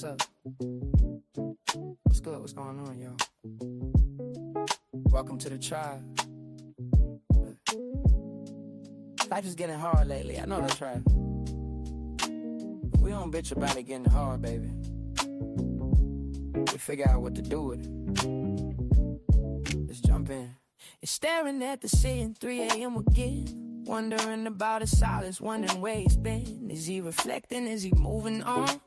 What's up? What's good? What's going on, y'all? Welcome to the tribe. Life is getting hard lately. I know that's right. We don't bitch about it getting hard, baby. We figure out what to do with it. Let's jump in. It's staring at the ceiling, 3 a.m. again. Wondering about his silence, wondering where he's been. Is he reflecting? Is he moving on?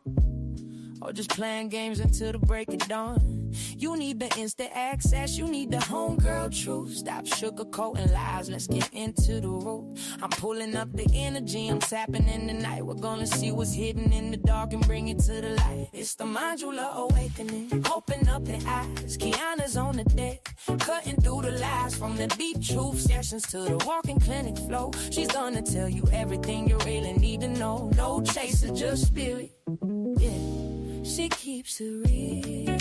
Or just playing games until the break of dawn? You need the instant access, you need the homegirl truth. Stop sugarcoating lies, let's get into the root. I'm pulling up the energy, I'm tapping in the night. We're gonna see what's hidden in the dark and bring it to the light. It's the modular awakening, open up the eyes. Kiana's on the deck, cutting through the lies. From the deep truth sessions to the walking clinic flow. She's gonna tell you everything you really need to know. No chaser, just spirit, yeah. She keeps it real.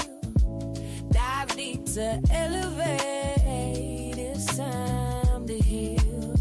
Dive deep to elevate. It's time to heal.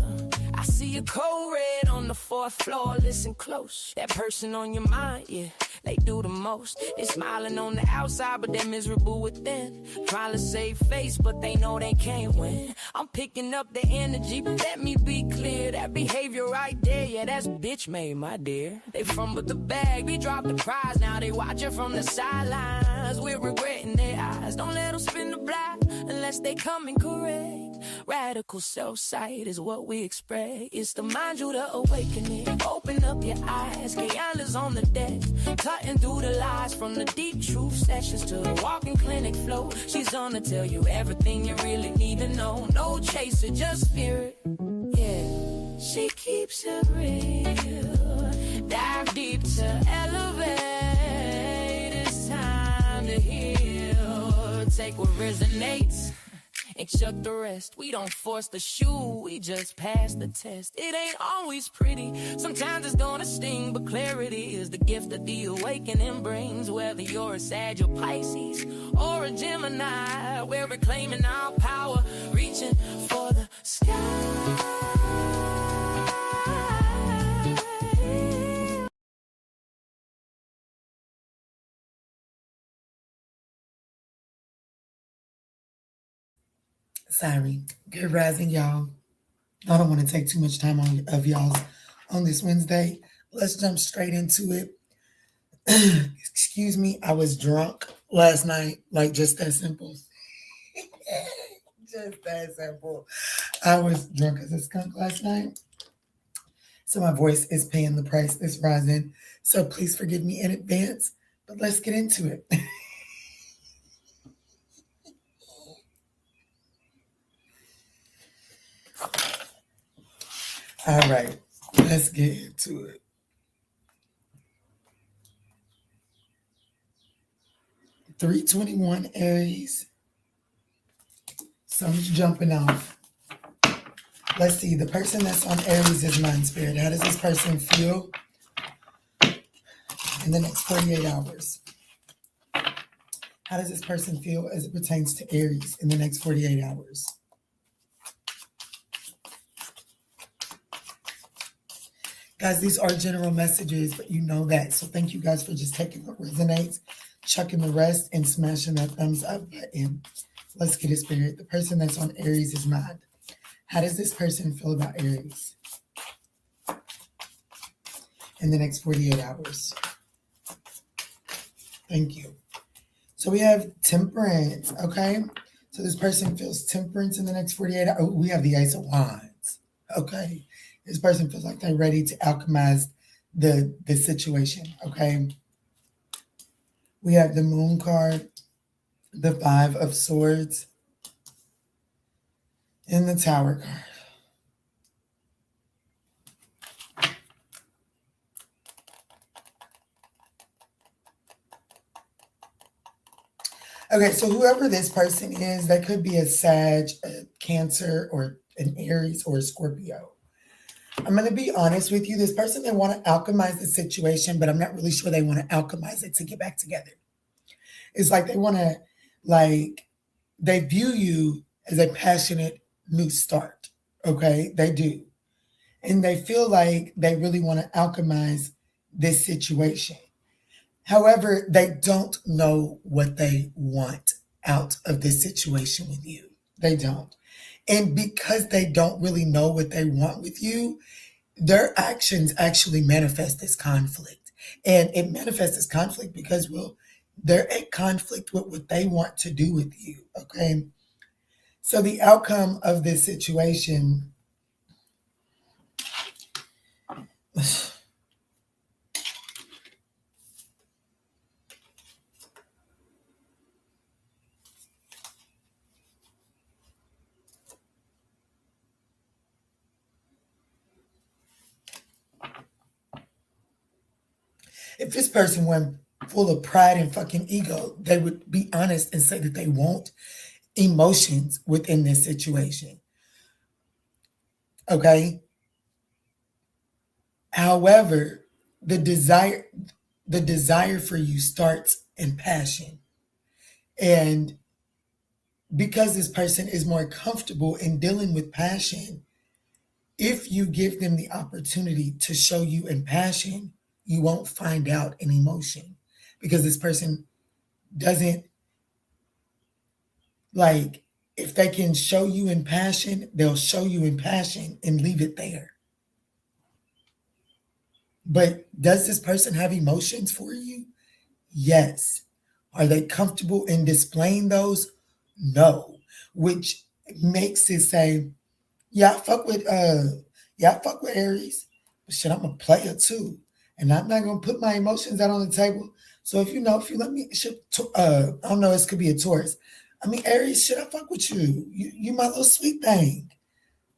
I see a code red on the 4th floor. Listen close. That person on your mind, yeah, they do the most. They smiling on the outside, but they're miserable within. Trying to save face, but they know they can't win. I'm picking up the energy, but let me be clear. That behavior right there, yeah, that's bitch made, my dear. They fumbled the bag, we dropped the prize. Now they watching from the sidelines. We're regretting their eyes. Don't let them spin the block unless they coming correct. Radical self-sight is what we expect. It's the modular awakening. Open up your eyes. Kiana's on the deck, cutting through the lies. From the deep truth sessions to the walking clinic flow. She's gonna tell you everything you really need to know. No chaser, just spirit, yeah. She keeps it real. Dive deep to elevate. It's time to heal. Take what resonates and chuck the rest. We don't force the shoe, we just pass the test. It ain't always pretty, sometimes it's gonna sting, but clarity is the gift that the awakening brings. Whether you're a Sag or Pisces or a Gemini, we're reclaiming our power, reaching for the sky. Sorry. Good rising, y'all. I don't want to take too much time of y'all on this Wednesday. Let's jump straight into it. Excuse me, I was drunk last night, like just that simple. Just that simple. I was drunk as a skunk last night. So my voice is paying the price this rising. So please forgive me in advance, but let's get into it. All right, let's get into it. $321 Aries. Sun's jumping off. Let's see, the person that's on Aries is mind spirit. How does this person feel in the next 48 hours? How does this person feel as it pertains to Aries in the next 48 hours? Guys, these are general messages, but you know that. So thank you guys for just taking what resonates, chucking the rest, and smashing that thumbs up button. Let's get it, spirit. The person that's on Aries is mind. How does this person feel about Aries in the next 48 hours? Thank you. So we have temperance, okay? So this person feels temperance in the next 48 hours. Oh, we have the Ace of Wands, okay? This person feels like they're ready to alchemize the situation, okay? We have the Moon card, the 5 of Swords, and the Tower card. Okay, so whoever this person is, that could be a Sag, a Cancer, or an Aries, or a Scorpio. I'm going to be honest with you. This person, they want to alchemize the situation, but I'm not really sure they want to alchemize it to get back together. It's like they want to, they view you as a passionate new start, okay? They do. And they feel like they really want to alchemize this situation. However, they don't know what they want out of this situation with you. They don't. And because they don't really know what they want with you, their actions actually manifest as conflict. And it manifests as conflict because, well, they're at conflict with what they want to do with you. Okay. So the outcome of this situation, if this person went full of pride and fucking ego, they would be honest and say that they want emotions within this situation. Okay. However, the desire for you starts in passion. And because this person is more comfortable in dealing with passion, if you give them the opportunity to show you in passion, you won't find out an emotion because this person doesn't like, if they can show you in passion, they'll show you in passion and leave it there. But does this person have emotions for you? Yes. Are they comfortable in displaying those? No. Which makes it say, yeah, I fuck with Aries, but shit, I'm a player too. And I'm not gonna put my emotions out on the table. So if you let me, I don't know, this could be a Taurus. I mean, Aries, shit, I fuck with you. You my little sweet thing.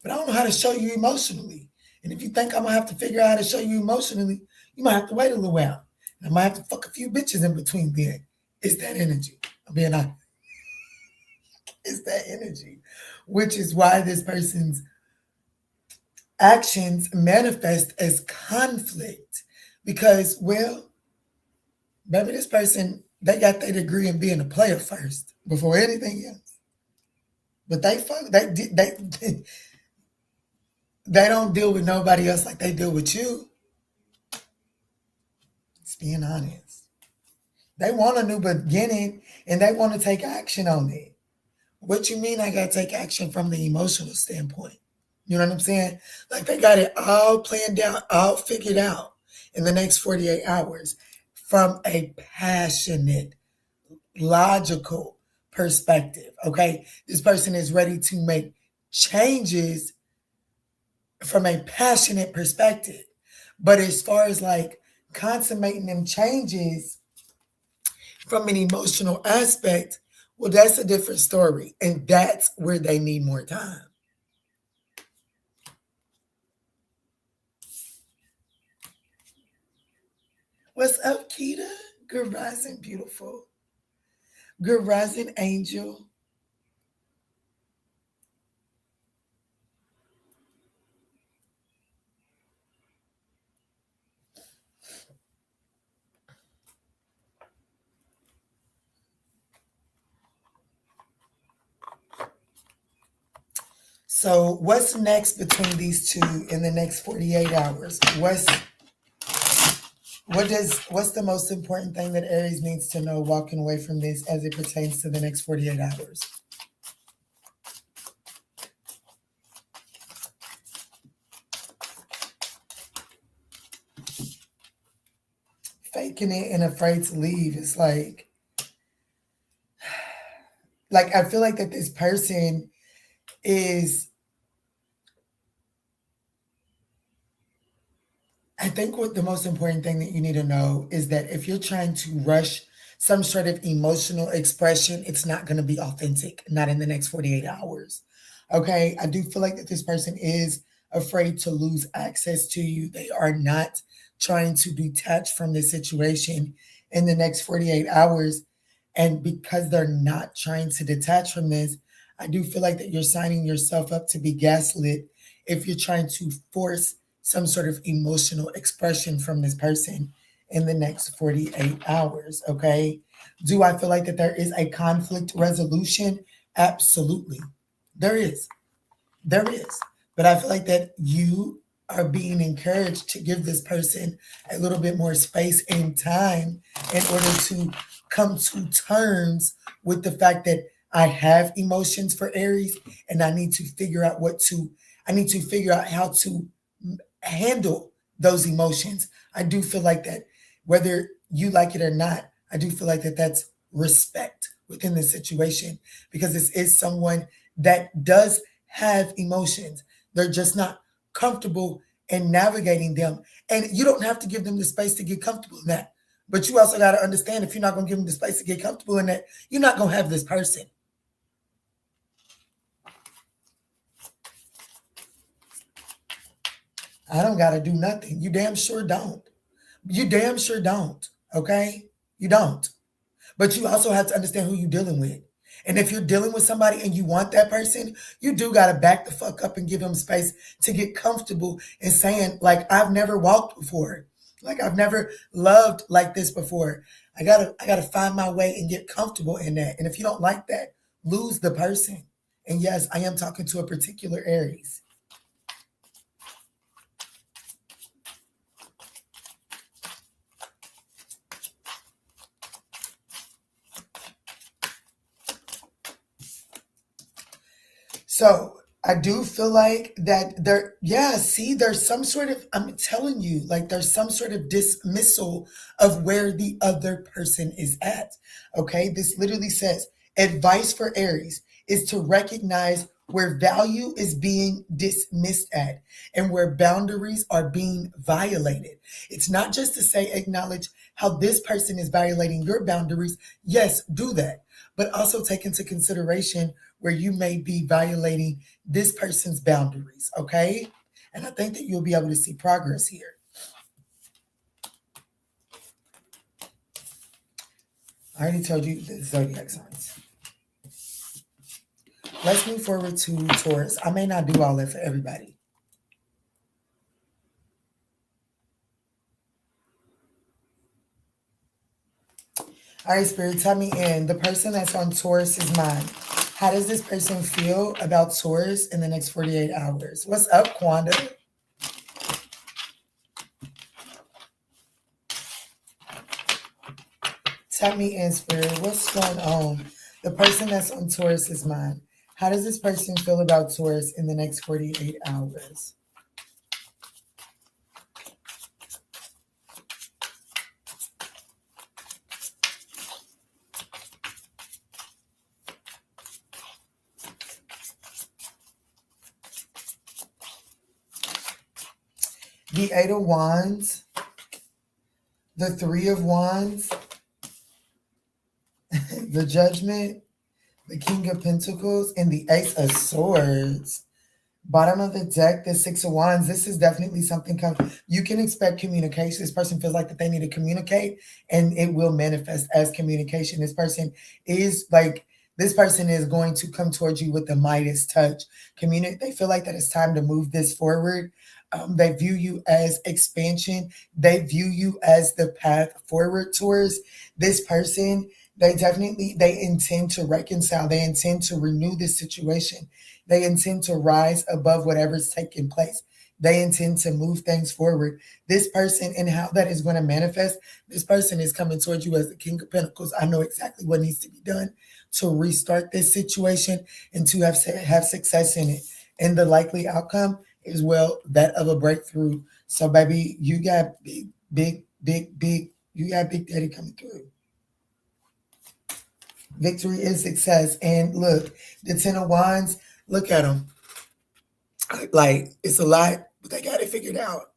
But I don't know how to show you emotionally. And if you think I'm gonna have to figure out how to show you emotionally, you might have to wait a little while. And I might have to fuck a few bitches in between then. It's that energy. I'm being honest. It's that energy. Which is why this person's actions manifest as conflict. Because, well, maybe this person, they got their degree in being a player first before anything else. But they don't deal with nobody else like they deal with you. Just being honest. They want a new beginning and they want to take action on it. What you mean I got to take action from the emotional standpoint? You know what I'm saying? Like they got it all planned out, all figured out in the next 48 hours from a passionate, logical perspective. Okay. This person is ready to make changes from a passionate perspective. But as far as like consummating them changes from an emotional aspect, well, that's a different story. And that's where they need more time. What's up, Keita? Good rising, beautiful. Good rising, angel. So what's next between these two in the next 48 hours? What's the most important thing that Aries needs to know walking away from this as it pertains to the next 48 hours? Faking it and afraid to leave. It's like I feel like that this person is, I think what the most important thing that you need to know is that if you're trying to rush some sort of emotional expression, it's not going to be authentic, not in the next 48 hours. Okay. I do feel like that this person is afraid to lose access to you. They are not trying to detach from this situation in the next 48 hours. And because they're not trying to detach from this, I do feel like that you're signing yourself up to be gaslit if you're trying to force some sort of emotional expression from this person in the next 48 hours. Okay. Do I feel like that there is a conflict resolution? Absolutely. There is. There is. But I feel like that you are being encouraged to give this person a little bit more space and time in order to come to terms with the fact that I have emotions for Aries, and I need to figure out how to handle those emotions. I do feel like that, whether you like it or not, I do feel like that's respect within the situation, because this is someone that does have emotions. They're just not comfortable in navigating them. And you don't have to give them the space to get comfortable in that. But you also got to understand, if you're not going to give them the space to get comfortable in that, you're not going to have this person. I don't got to do nothing. You damn sure don't. You damn sure don't. Okay? You don't. But you also have to understand who you're dealing with. And if you're dealing with somebody and you want that person, you do got to back the fuck up and give them space to get comfortable in saying, like, I've never walked before. Like, I've never loved like this before. I gotta find my way and get comfortable in that. And if you don't like that, lose the person. And yes, I am talking to a particular Aries. So I do feel like that there's some sort of, I'm telling you, like there's some sort of dismissal of where the other person is at. Okay. This literally says advice for Aries is to recognize where value is being dismissed at and where boundaries are being violated. It's not just to say acknowledge how this person is violating your boundaries. Yes, do that. But also take into consideration where you may be violating this person's boundaries, okay? And I think that you'll be able to see progress here. I already told you the zodiac signs. Let's move forward to Taurus. I may not do all that for everybody. All right, Spirit, tell me the person that's on Taurus's mind. How does this person feel about Taurus in the next 48 hours? What's up, Quanda? Tell me Spirit, what's going on? The person that's on Taurus's mind. How does this person feel about Taurus in the next 48 hours? The Eight of Wands, the Three of Wands, the Judgment, the King of Pentacles, and the Ace of Swords. Bottom of the deck, the Six of Wands. This is definitely something you can expect communication. This person feels like that they need to communicate, and it will manifest as communication. This person is going to come towards you with the Midas touch. They feel like that it's time to move this forward. They view you as expansion. They view you as the path forward towards this person. They intend to reconcile. They intend to renew this situation. They intend to rise above whatever's taking place. They intend to move things forward. This person, and how that is going to manifest, this person is coming towards you as the King of Pentacles. I know exactly what needs to be done to restart this situation and to have success in it. And the likely outcome is, well, that of a breakthrough. So, baby, you got big, you got Big Daddy coming through. Victory is success. And look, the Ten of Wands, look at them. Like, it's a lot, but they got it figured out.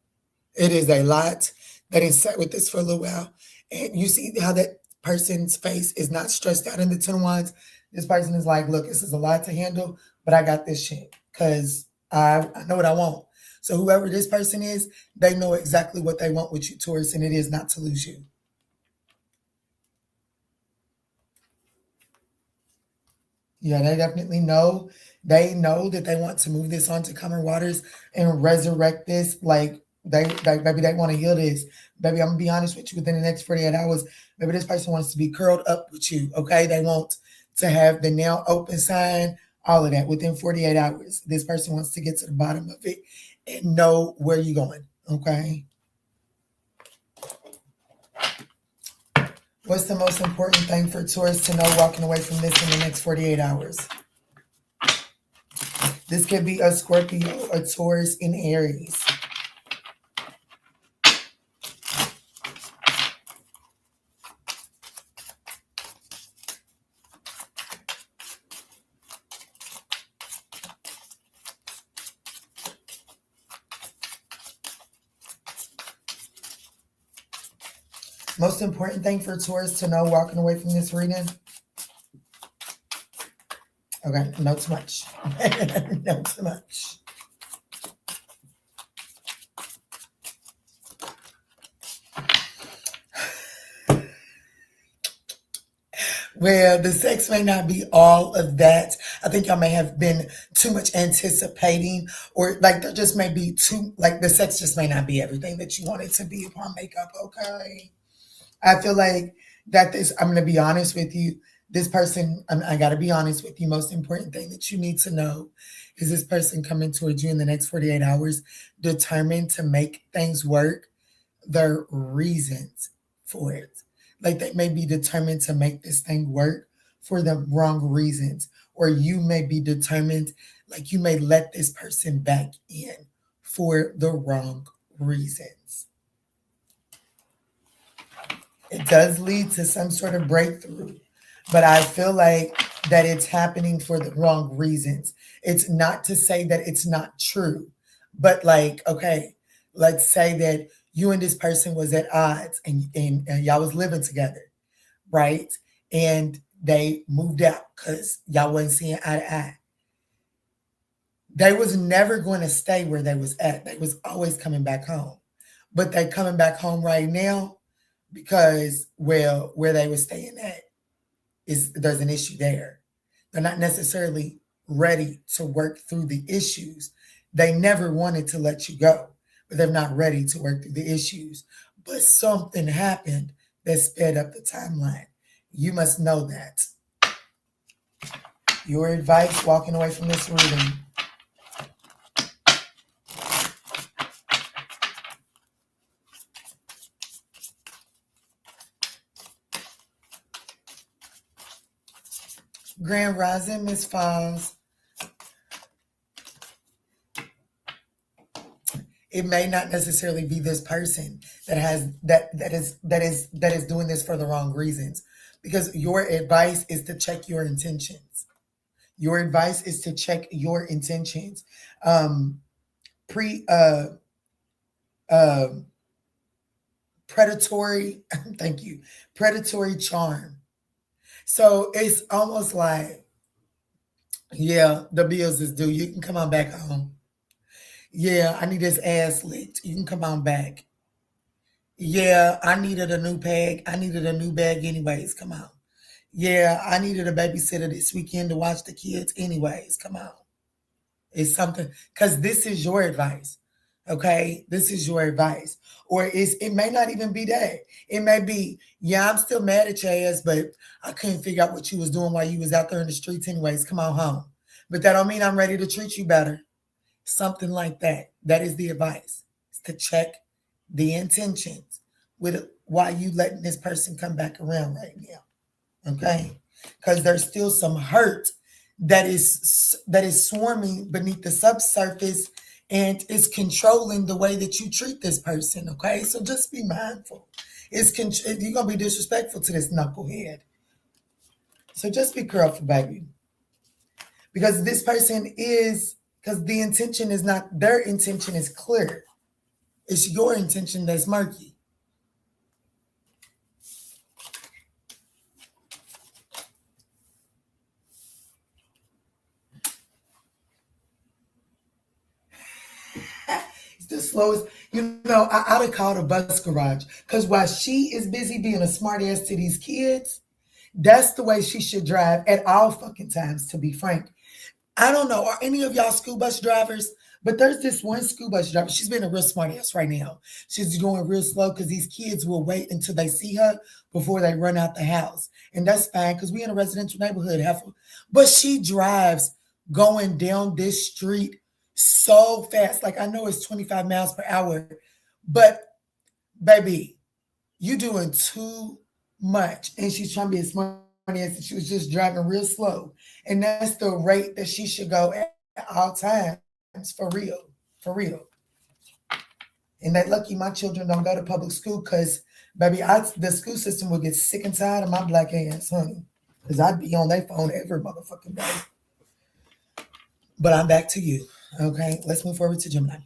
It is a lot. They didn't sat with this for a little while. And you see how that person's face is not stressed out in the Ten of Wands. This person is like, look, this is a lot to handle, but I got this shit because I know what I want. So whoever this person is, they know exactly what they want with you, Taurus, and it is not to lose you. Yeah, they definitely know. They know that they want to move this on to calmer waters and resurrect this. Like, maybe they want to heal this. Baby, I'm going to be honest with you, within the next 48 hours, maybe this person wants to be curled up with you, okay? They want to have the now open sign all of that within 48 hours. This person wants to get to the bottom of it and know where you're going, okay? What's the most important thing for Taurus to know walking away from this in the next 48 hours? This could be a Scorpio, a Taurus, in Aries. Most important thing for Taurus to know walking away from this reading? Okay, not too much. Not too much. Well, the sex may not be all of that. I think y'all may have been too much anticipating, or like there just may be too, like the sex just may not be everything that you want it to be upon makeup, okay? I feel like that this, I'm going to be honest with you. This person, I got to be honest with you. Most important thing that you need to know is this person coming towards you in the next 48 hours, determined to make things work, their reasons for it. Like they may be determined to make this thing work for the wrong reasons. Or you may be determined, like you may let this person back in for the wrong reasons. It does lead to some sort of breakthrough, but I feel like that it's happening for the wrong reasons. It's not to say that it's not true, but like, okay, let's say that you and this person was at odds and y'all was living together, right? And they moved out because y'all wasn't seeing eye to eye. They was never going to stay where they was at. They was always coming back home. But they coming back home right now because, well, where they were staying at there's an issue there. They're not necessarily ready to work through the issues. They never wanted to let you go, but they're not ready to work through the issues. But something happened that sped up the timeline. You must know that. Your advice walking away from this reading. Grand Rising, Miss Falls. It may not necessarily be this person that is doing this for the wrong reasons, because your advice is to check your intentions. Your advice is to check your intentions. Predatory, thank you, predatory charm. So it's almost like, yeah, the bills is due. You can come on back home. Yeah, I need this ass licked. You can come on back. Yeah, I needed a new bag. I needed a new bag anyways. Come on. Yeah, I needed a babysitter this weekend to watch the kids anyways. Come on. It's something, because this is your advice. Okay, this is your advice. Or it may not even be that. It may be, yeah, I'm still mad at your ass, but I couldn't figure out what you was doing while you was out there in the streets anyways. Come on home. But that don't mean I'm ready to treat you better. Something like that. That is the advice. It's to check the intentions with why you letting this person come back around right now. Okay? Because there's still some hurt that is swarming beneath the subsurface and is controlling the way that you treat this person. Okay? So just be mindful. You're gonna be disrespectful to this knucklehead. So just be careful, baby. Because this person is, because the intention is not, their intention is clear. It's your intention that's murky. It's the slowest. You know, I ought to call the bus garage. Because while she is busy being a smart ass to these kids, that's the way she should drive at all fucking times, to be frank. I don't know, are any of y'all school bus drivers? But there's this one school bus driver. She's being a real smart ass right now. She's going real slow because these kids will wait until they see her before they run out the house. And that's fine because we're in a residential neighborhood, heifer. But she drives going down this street so fast. Like I know it's 25 miles per hour, but baby, you doing too much. And she's trying to be as smart as she was just driving real slow. And that's the rate that she should go at all times for real. For real. And that lucky my children don't go to public school because, baby, the school system would get sick and tired of my black ass, honey. Because I'd be on their phone every motherfucking day. But I'm back to you. Okay, let's move forward to Gemini.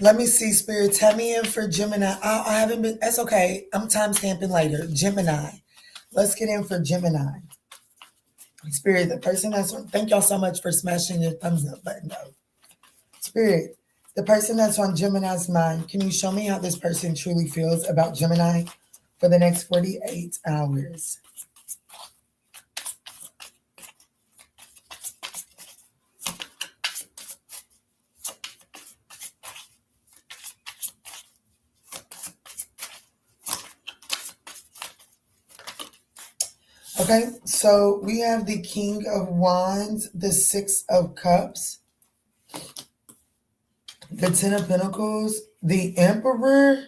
Let me see, Spirit. Tell me in for Gemini. I haven't been. That's okay. I'm time stamping later. Gemini. Let's get in for Gemini. Spirit, the person that's on. Thank y'all so much for smashing your thumbs up button, though. Spirit, the person that's on Gemini's mind. Can you show me how this person truly feels about Gemini for the next 48 hours? Okay, so we have the King of Wands, the Six of Cups, the Ten of Pentacles, the Emperor,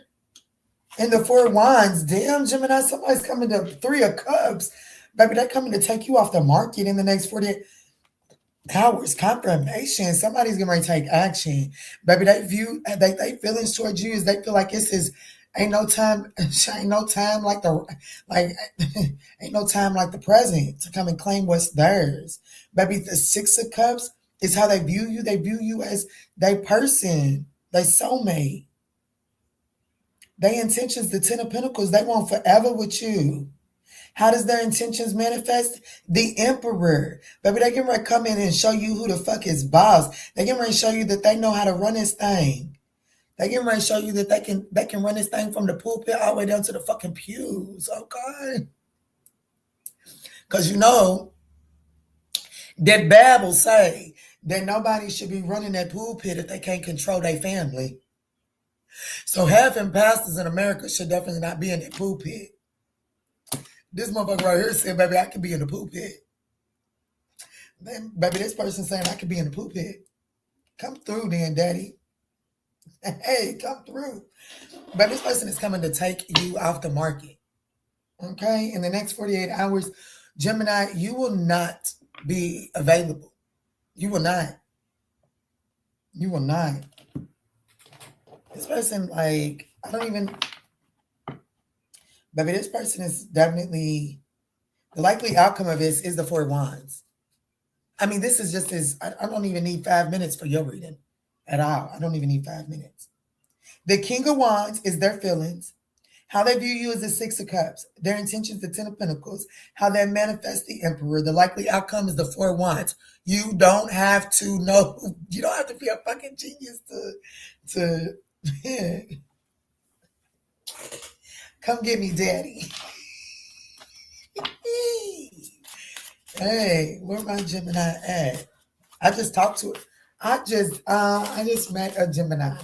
and the Four of Wands. Damn, Gemini, somebody's coming to Three of Cups. Baby, they're coming to take you off the market in the next 48 hours. Confirmation. Somebody's going to take action. Baby, they feelings towards you is they feel like this is ain't no time like ain't no time like the present to come and claim what's theirs. Baby, the Six of Cups is how they view you. They view you as they person, they soulmate. Their intentions, the Ten of Pentacles, they want forever with you. How does their intentions manifest? The Emperor. Baby, they can ready to come in and show you who the fuck is boss. They can ready to show you that they know how to run this thing. They can ready to show you that they can run this thing from the pulpit all the way down to the fucking pews. Oh God. Because you know that Bible say that nobody should be running that pulpit if they can't control their family. So having pastors in America should definitely not be in that pulpit. This motherfucker right here said, baby, I could be in the pulpit. Then, baby, this person saying I could be in the pulpit. Come through then, daddy. Hey, come through. But this person is coming to take you off the market. Okay? In the next 48 hours, Gemini, you will not be available. You will not. You will not. This person, like, I don't even... Baby, this person is definitely... The likely outcome of this is the Four of Wands. I mean, this is just as... I don't even need 5 minutes for your reading at all. I don't even need 5 minutes. The King of Wands is their feelings. How they view you as the Six of Cups. Their intentions, the Ten of Pentacles. How they manifest the Emperor. The likely outcome is the Four of Wands. You don't have to know. You don't have to be a fucking genius to come get me, daddy. Hey, where my Gemini at? I just talked to her. I just met a Gemini,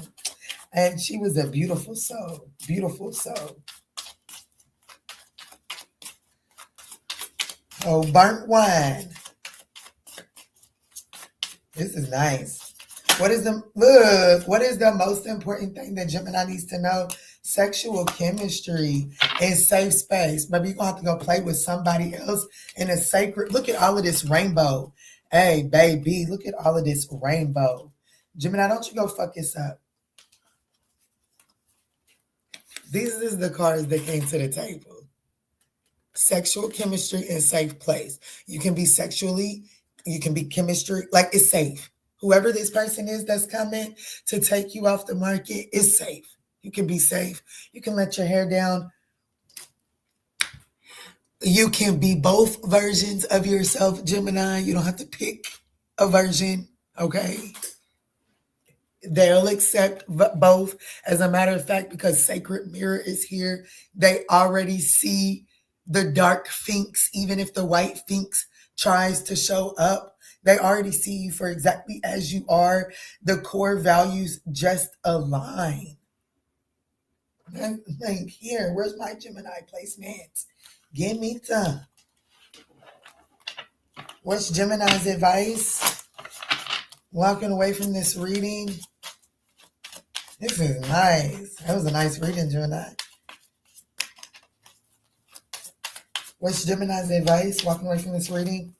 and she was a beautiful soul. Beautiful soul. Oh, burnt wine. This is nice. What is the most important thing that Gemini needs to know? Sexual chemistry and safe space. Maybe you're gonna have to go play with somebody else in a sacred. Look at all of this rainbow. Hey, baby, look at all of this rainbow. Gemini, don't you go fuck this up. These is the cards that came to the table. Sexual chemistry and safe place. You can be sexually, you can be chemistry, like it's safe. Whoever this person is that's coming to take you off the market is safe. You can be safe. You can let your hair down. You can be both versions of yourself, Gemini. You don't have to pick a version, okay? They'll accept both. As a matter of fact, because Sacred Mirror is here, they already see the dark finks, even if the white finks tries to show up, they already see you for exactly as you are. The core values just align. And like, here, where's my Gemini placements? Give me some. What's Gemini's advice? Walking away from this reading. This is nice. That was a nice reading, Gemini. What's Gemini's advice? Walking away from this reading.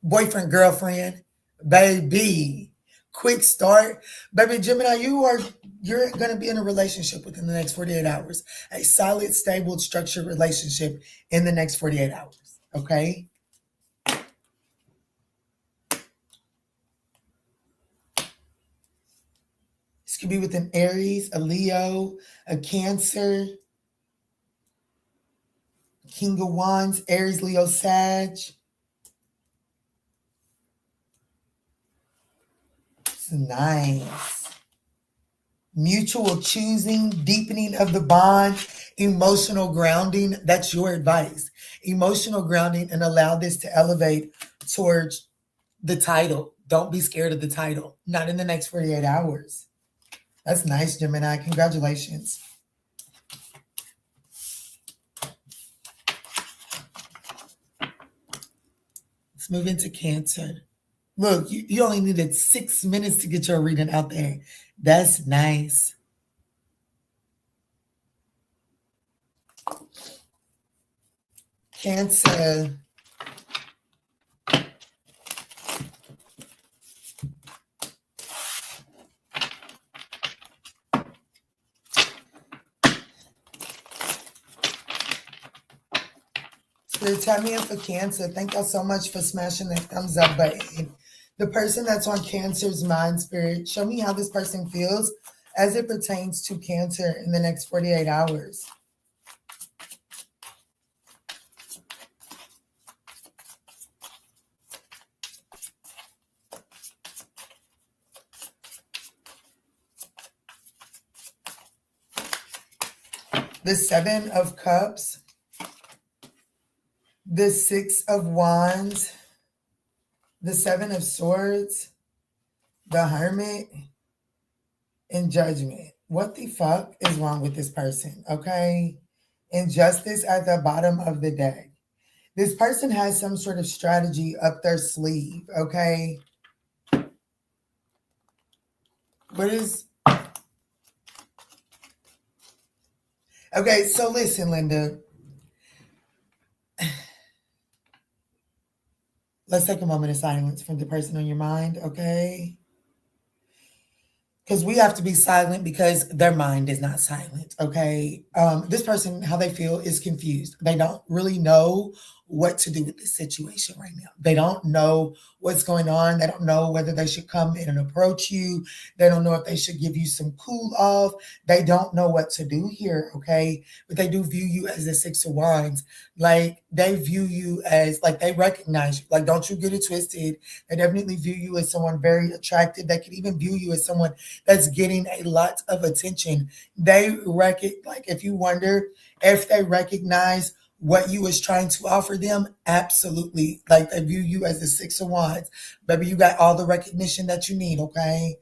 Boyfriend, girlfriend, baby. Quick start. Baby Gemini, you're going to be in a relationship within the next 48 hours. A solid, stable, structured relationship in the next 48 hours. Okay? This could be with an Aries, a Leo, a Cancer, King of Wands, Aries, Leo, Sag. It's nice. Mutual choosing, deepening of the bond, emotional grounding. That's your advice. Emotional grounding, and allow this to elevate towards the title. Don't be scared of the title. Not in the next 48 hours. That's nice, Gemini. Congratulations. Let's move into Cancer. Look, you only needed 6 minutes to get your reading out there. That's nice. Cancer. So tell me in for Cancer. Thank y'all so much for smashing that thumbs up button. The person that's on Cancer's mind, Spirit, show me how this person feels as it pertains to Cancer in the next 48 hours. The Seven of Cups, the Six of Wands, the Seven of Swords, the Hermit, and Judgment. What the fuck is wrong with this person, okay? Injustice at the bottom of the deck. This person has some sort of strategy up their sleeve, okay? What is... Okay, so listen, Linda. Let's take a moment of silence from the person on your mind, okay? Because we have to be silent because their mind is not silent, okay? This person, how they feel is confused. They don't really know what to do with this situation right now. They don't know what's going on. They don't know whether they should come in and approach you. They don't know if they should give you some cool off. They don't know what to do here, okay? But they do view you as the Six of Wands. Like, they view you as, like, they recognize you. Like, don't you get it twisted. They definitely view you as someone very attractive. They could even view you as someone that's getting a lot of attention. They like, if you wonder if they recognize what you was trying to offer them, absolutely. Like, they view you as the Six of Wands. Baby, you got all the recognition that you need, okay?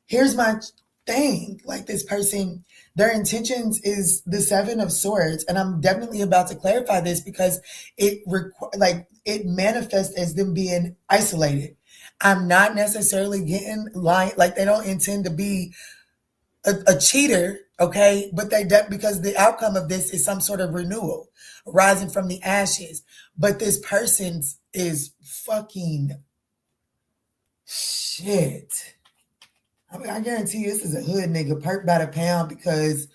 Here's my thing. Like, this person, their intentions is the Seven of Swords. And I'm definitely about to clarify this because it manifests as them being isolated. I'm not necessarily getting like they don't intend to be a cheater, okay? But because the outcome of this is some sort of renewal, rising from the ashes. But this person is fucking shit. I mean, I guarantee you this is a hood nigga, perked by the pound, because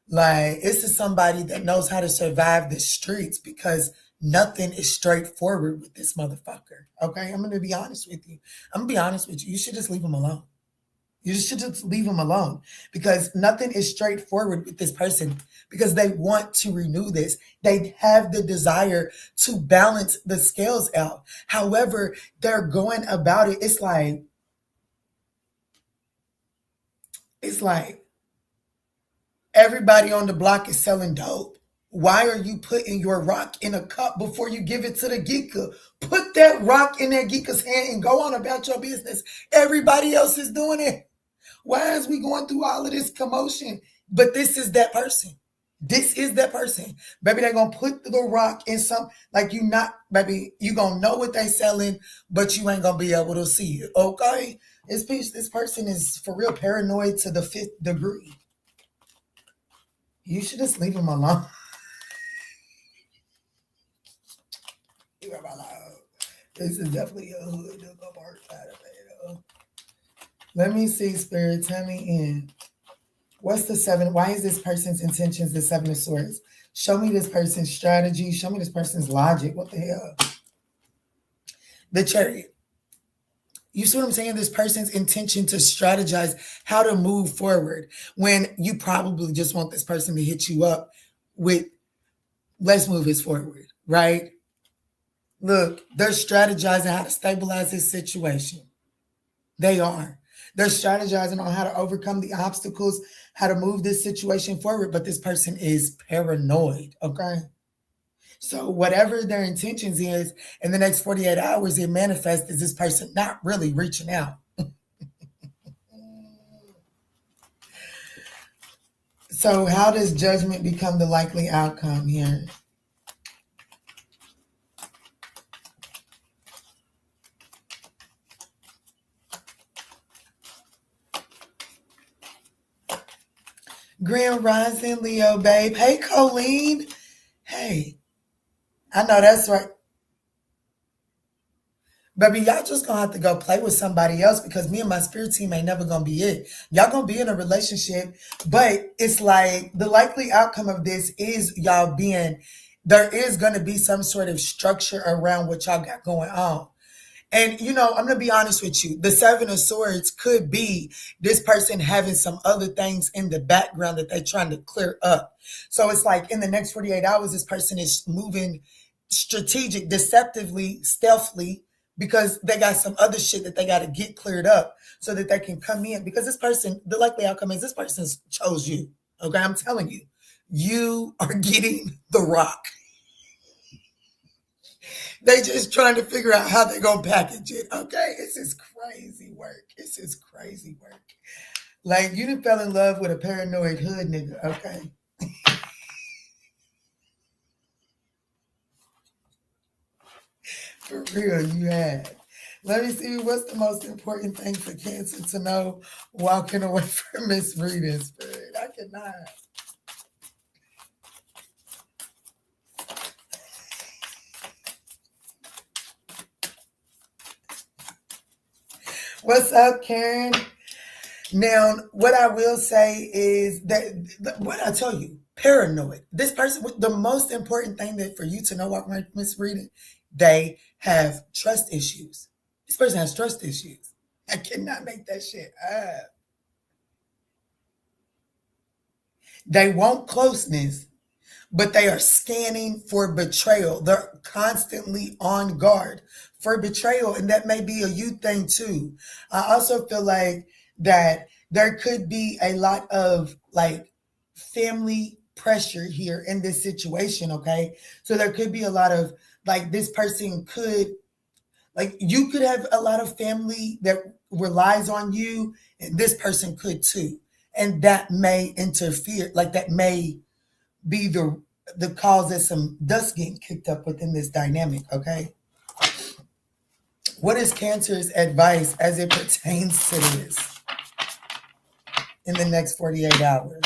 like this is somebody that knows how to survive the streets, because nothing is straightforward with this motherfucker. Okay, I'm gonna be honest with you. I'm gonna be honest with you. You should just leave him alone. You should just leave him alone, because nothing is straightforward with this person, because they want to renew this. They have the desire to balance the scales out. However, they're going about it. It's like Everybody on the block is selling dope. Why are you putting your rock in a cup before you give it to the geeker? Put that rock in that geeker's hand and go on about your business. Everybody else is doing it. Why is we going through all of this commotion? But this is that person. This is that person. Baby, they're going to put the rock in some, like you not, baby, you going to know what they selling, but you ain't going to be able to see it. Okay? This person is for real paranoid to the 5th degree. You should just leave him alone. Leave him alone. This is definitely a hood. Let me see, Spirit. Tell me in. What's the 7? Why is this person's intentions the 7 of Swords? Show me this person's strategy. Show me this person's logic. What the hell? The Chariot. You see what I'm saying? This person's intention to strategize how to move forward when you probably just want this person to hit you up with, let's move this forward, right? Look, they're strategizing how to stabilize this situation. They are. They're strategizing on how to overcome the obstacles, how to move this situation forward, but this person is paranoid, okay? So whatever their intentions is, in the next 48 hours, it manifests as this person not really reaching out. So how does judgment become the likely outcome here? Grand Rising, Leo, babe. Hey, Colleen. Hey, I know that's right. Baby, y'all just gonna have to go play with somebody else because me and my spirit team ain't never gonna be it. Y'all gonna be in a relationship, but it's like the likely outcome of this is y'all being, there is gonna be some sort of structure around what y'all got going on. And, I'm going to be honest with you. The 7 of Swords could be this person having some other things in the background that they're trying to clear up. So it's like in the next 48 hours, this person is moving strategic, deceptively, stealthily, because they got some other shit that they got to get cleared up so that they can come in. Because this person, the likely outcome is this person chose you. Okay, I'm telling you, you are getting the rock. They just trying to figure out how they gonna package it. Okay, this is crazy work. This is crazy work. Like you done fell in love with a paranoid hood nigga. Okay. For real, you had. Let me see what's the most important thing for Cancer to know walking away from this reading, Spirit. I cannot. What's up, Karen? Now, what I will say is that what I tell you, paranoid. This person, the most important thing that for you to know what Miss Reading, they have trust issues. This person has trust issues. I cannot make that shit up. They want closeness, but they are scanning for betrayal. They're constantly on guard for betrayal, and that may be a you thing too. I also feel like that there could be a lot of like family pressure here in this situation, okay? So there could be a lot of like this person could, like you could have a lot of family that relies on you, and this person could too. And that may interfere, like that may be the cause of some dust getting kicked up within this dynamic, okay? What is Cancer's advice as it pertains to this in the next 48 hours?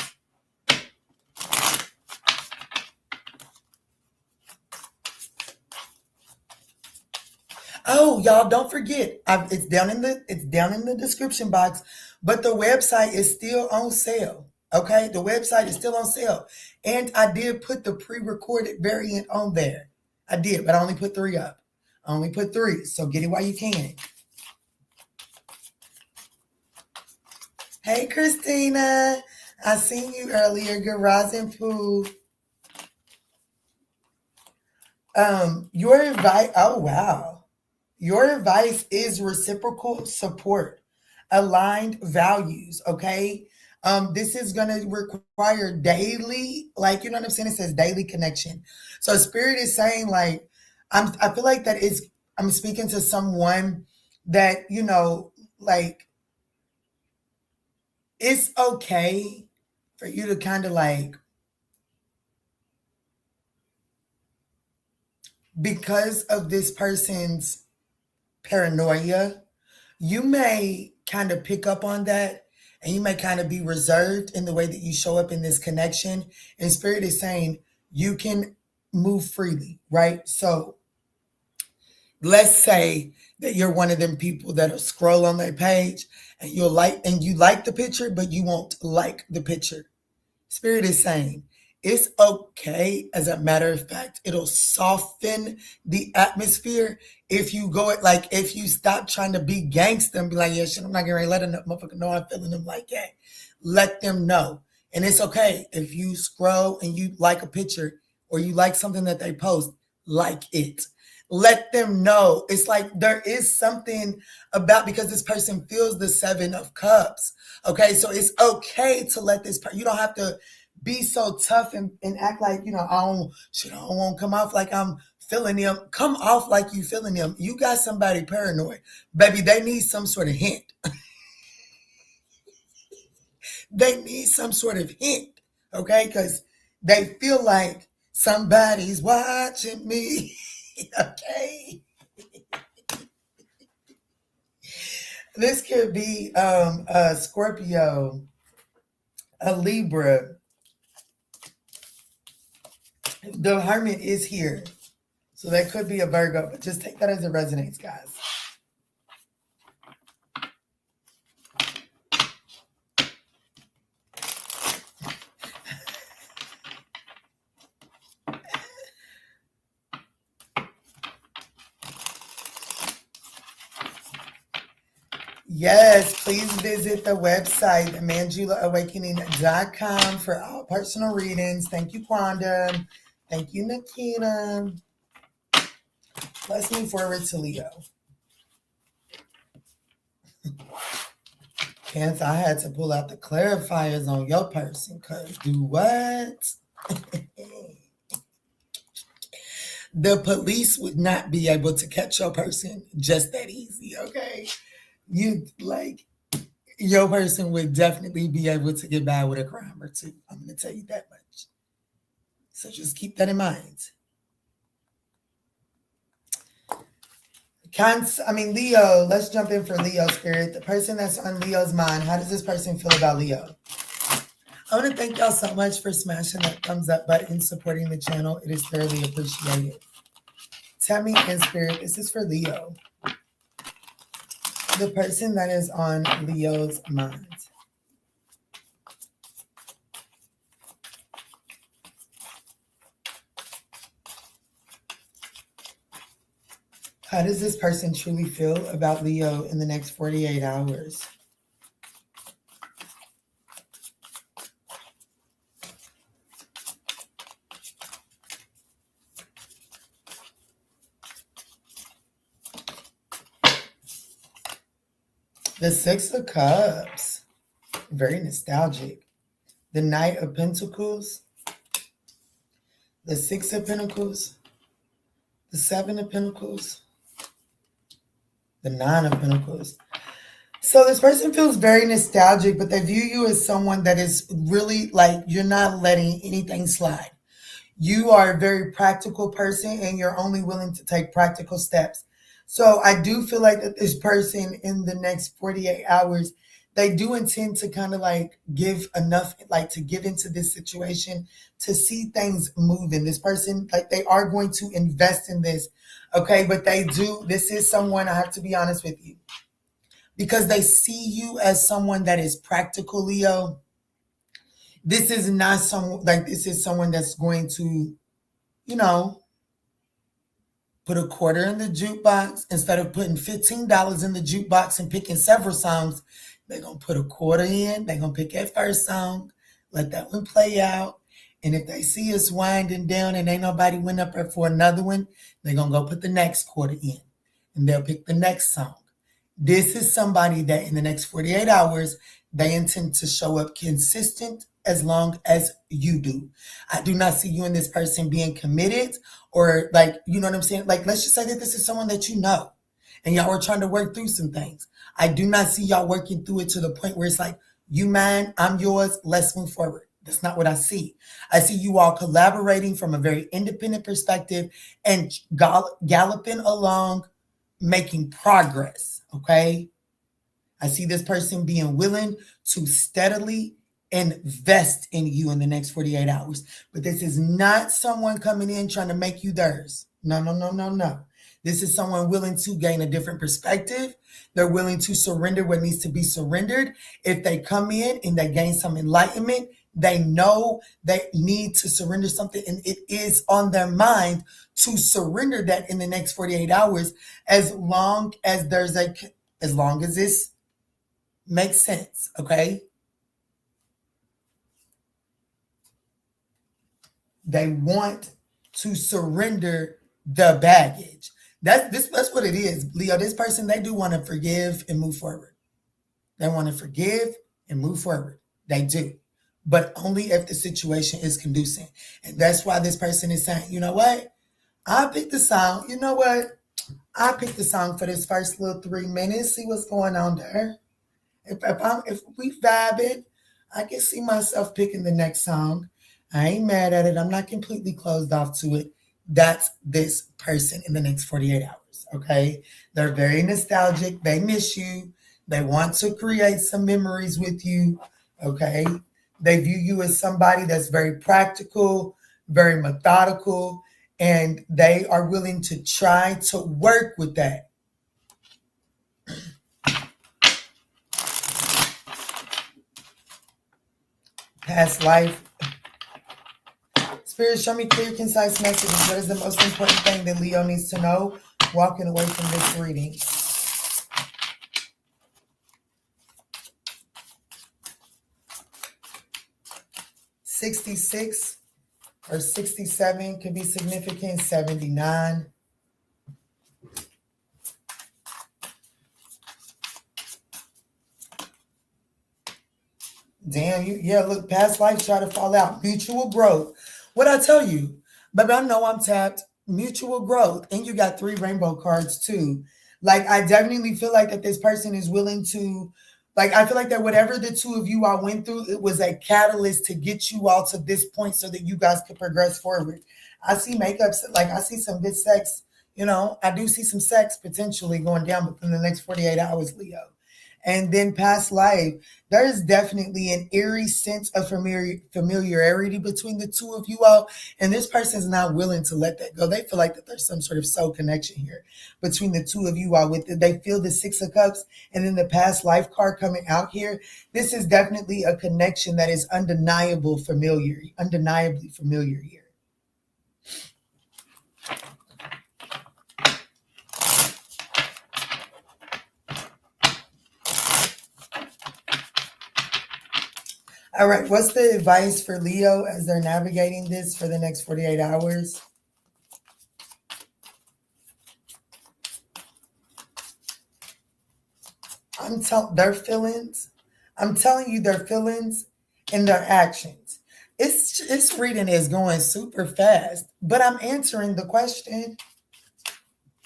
Oh, y'all don't forget. It's down in the description box, but the website is still on sale. Okay, the website is still on sale, and I did put the pre-recorded variant on there. I did, but I only put 3 up. I only put 3, so get it while you can. Hey, Christina, I seen you earlier. Good rising, Pooh. Your advice. Oh wow. Your advice is reciprocal support, aligned values, okay? This is going to require daily, like, you know what I'm saying? It says daily connection. So spirit is saying like, I feel like that is, I'm speaking to someone that, you know, like, it's okay for you to kind of like, because of this person's paranoia, you may kind of pick up on that, and you may kind of be reserved in the way that you show up in this connection. And spirit is saying you can move freely, right? So let's say that you're one of them people that'll scroll on their page and you like the picture, but you won't like the picture. Spirit is saying it's okay. As a matter of fact, it'll soften the atmosphere if you go it like, if you stop trying to be gangster and be like, yeah, shit, I'm not gonna let a motherfucker know I'm feeling them like that. Let them know. And it's okay if you scroll and you like a picture or you like something that they post, like it. Let them know. It's like there is something about, because this person feels the 7 of Cups. Okay, so it's okay to let this you don't have to be so tough and act like, you know, I don't want to come off like I'm feeling them. Come off like you feeling them. You got somebody paranoid. Baby, they need some sort of hint. They need some sort of hint, okay? Because they feel like somebody's watching me, okay? This could be a Scorpio, a Libra. The Hermit is here. So that could be a Virgo, but just take that as it resonates, guys. Yes, please visit the website, themanjulaawakening.com, for all personal readings. Thank you, Quanda. Thank you, Nikita. Let's move forward to Leo. Hence, I had to pull out the clarifiers on your person, because do what? The police would not be able to catch your person just that easy, okay? You, like, your person would definitely be able to get by with a crime or two. I'm going to tell you that much. So just keep that in mind. Leo, let's jump in for Leo, spirit. The person that's on Leo's mind, how does this person feel about Leo? I want to thank y'all so much for smashing that thumbs up button, supporting the channel. It is thoroughly appreciated. Tell me in spirit, this is for Leo. The person that is on Leo's mind. How does this person truly feel about Leo in the next 48 hours? The 6 of Cups, very nostalgic. The Knight of Pentacles, the 6 of Pentacles, the 7 of Pentacles, the 9 of Pentacles. So this person feels very nostalgic, but they view you as someone that is really like, you're not letting anything slide. You are a very practical person and you're only willing to take practical steps. So I do feel like that this person in the next 48 hours, they do intend to kind of like give enough, like to give into this situation to see things moving. This person, like they are going to invest in this. Okay. But this is someone, I have to be honest with you, because they see you as someone that is practical, Leo. This is not this is someone that's going to, you know, put a quarter in the jukebox. Instead of putting $15 in the jukebox and picking several songs, they're going to put a quarter in. They're going to pick that first song, let that one play out. And if they see us winding down and ain't nobody went up there for another one, they're going to go put the next quarter in. And they'll pick the next song. This is somebody that in the next 48 hours, they intend to show up consistent as long as you do. I do not see you and this person being committed or like, you know what I'm saying? Like, let's just say that this is someone that you know and y'all are trying to work through some things. I do not see y'all working through it to the point where it's like, you mine, I'm yours, let's move forward. That's not what I see. I see you all collaborating from a very independent perspective and galloping along, making progress, okay? I see this person being willing to steadily invest in you in the next 48 hours. But this is not someone coming in trying to make you theirs. No, no, no, no, no. This is someone willing to gain a different perspective. They're willing to surrender what needs to be surrendered. If they come in and they gain some enlightenment, they know they need to surrender something, and it is on their mind to surrender that in the next 48 hours, as long as this makes sense, okay? They want to surrender the baggage. That's what it is, Leo. This person, they do want to forgive and move forward. They want to forgive and move forward. They do. But only if the situation is conducive. And that's why this person is saying, you know what? I picked the song. You know what? I picked the song for this first little 3 minutes. See what's going on there. If we vibe it, I can see myself picking the next song. I ain't mad at it. I'm not completely closed off to it. That's this person in the next 48 hours, okay? They're very nostalgic. They miss you. They want to create some memories with you, okay? They view you as somebody that's very practical, very methodical, and they are willing to try to work with that. Past life. Spirit, show me clear, concise messages. What is the most important thing that Leo needs to know walking away from this reading? $66 or 67 could be significant. 79. Damn, look, past life try to fall out. Mutual growth. What I tell you, but I know I'm tapped. Mutual growth. And you got 3 rainbow cards too. Like, I definitely feel like that this person is willing to, like, I feel like that whatever the two of you all went through, it was a catalyst to get you all to this point so that you guys could progress forward. I see makeups, like I see some good sex, I do see some sex potentially going down within the next 48 hours, Leo. And then past life, there is definitely an eerie sense of familiarity between the two of you all. And this person is not willing to let that go. They feel like that there's some sort of soul connection here between the two of you all. They feel the 6 of Cups and then the past life card coming out here. This is definitely a connection that is undeniably familiar here. All right, what's the advice for Leo as they're navigating this for the next 48 hours? Their feelings. I'm telling you their feelings and their actions. It's reading is going super fast, but I'm answering the question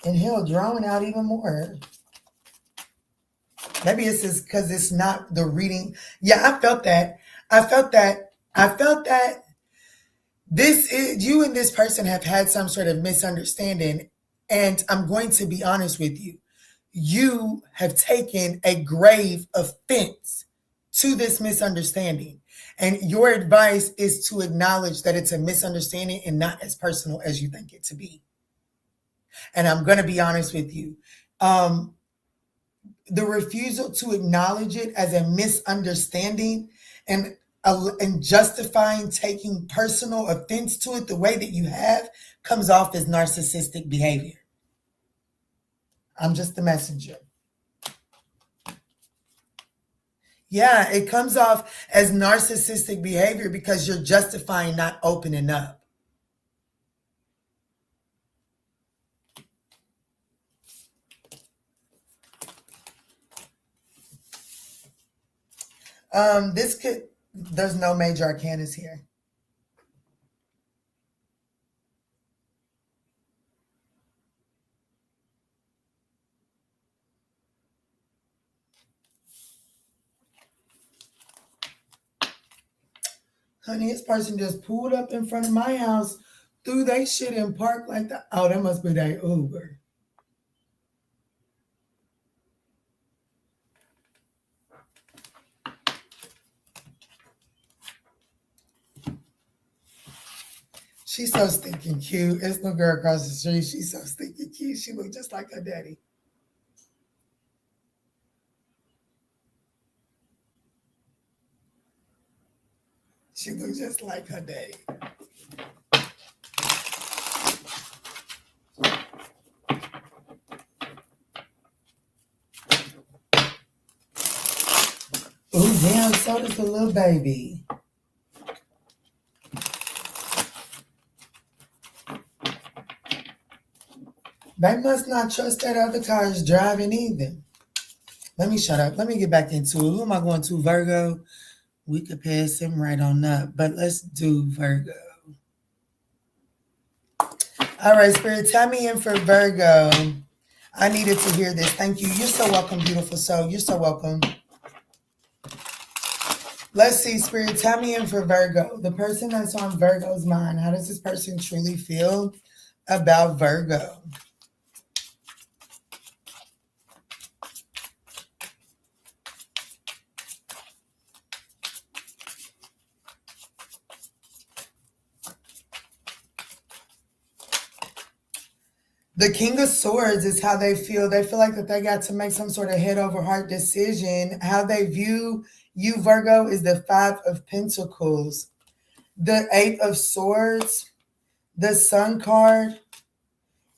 and he'll drone out even more. Maybe it's just because it's not the reading. Yeah, I felt that. You and this person have had some sort of misunderstanding. And I'm going to be honest with you. You have taken a grave offense to this misunderstanding. And your advice is to acknowledge that it's a misunderstanding and not as personal as you think it to be. And I'm going to be honest with you. The refusal to acknowledge it as a misunderstanding and justifying taking personal offense to it the way that you have comes off as narcissistic behavior. I'm just the messenger. Yeah, it comes off as narcissistic behavior because you're justifying not opening up. There's no major arcanas here. Honey, this person just pulled up in front of my house, threw they shit in park like that. Oh, that must be their Uber. She's so stinking cute. It's the girl across the street. She's so stinking cute. She looked just like her daddy. She looks just like her daddy. Oh, damn, so does the little baby. They must not trust that other car is driving either. Let me shut up. Let me get back into it. Who am I going to? Virgo? We could pass him right on up, but let's do Virgo. All right, Spirit, tell me in for Virgo. I needed to hear this. Thank you. You're so welcome, beautiful soul. You're so welcome. Let's see, Spirit, tell me in for Virgo. The person that's on Virgo's mind, how does this person truly feel about Virgo? The King of Swords is how they feel. They feel like that they got to make some sort of head over heart decision. How they view you, Virgo, is the Five of Pentacles, the Eight of Swords, the Sun card,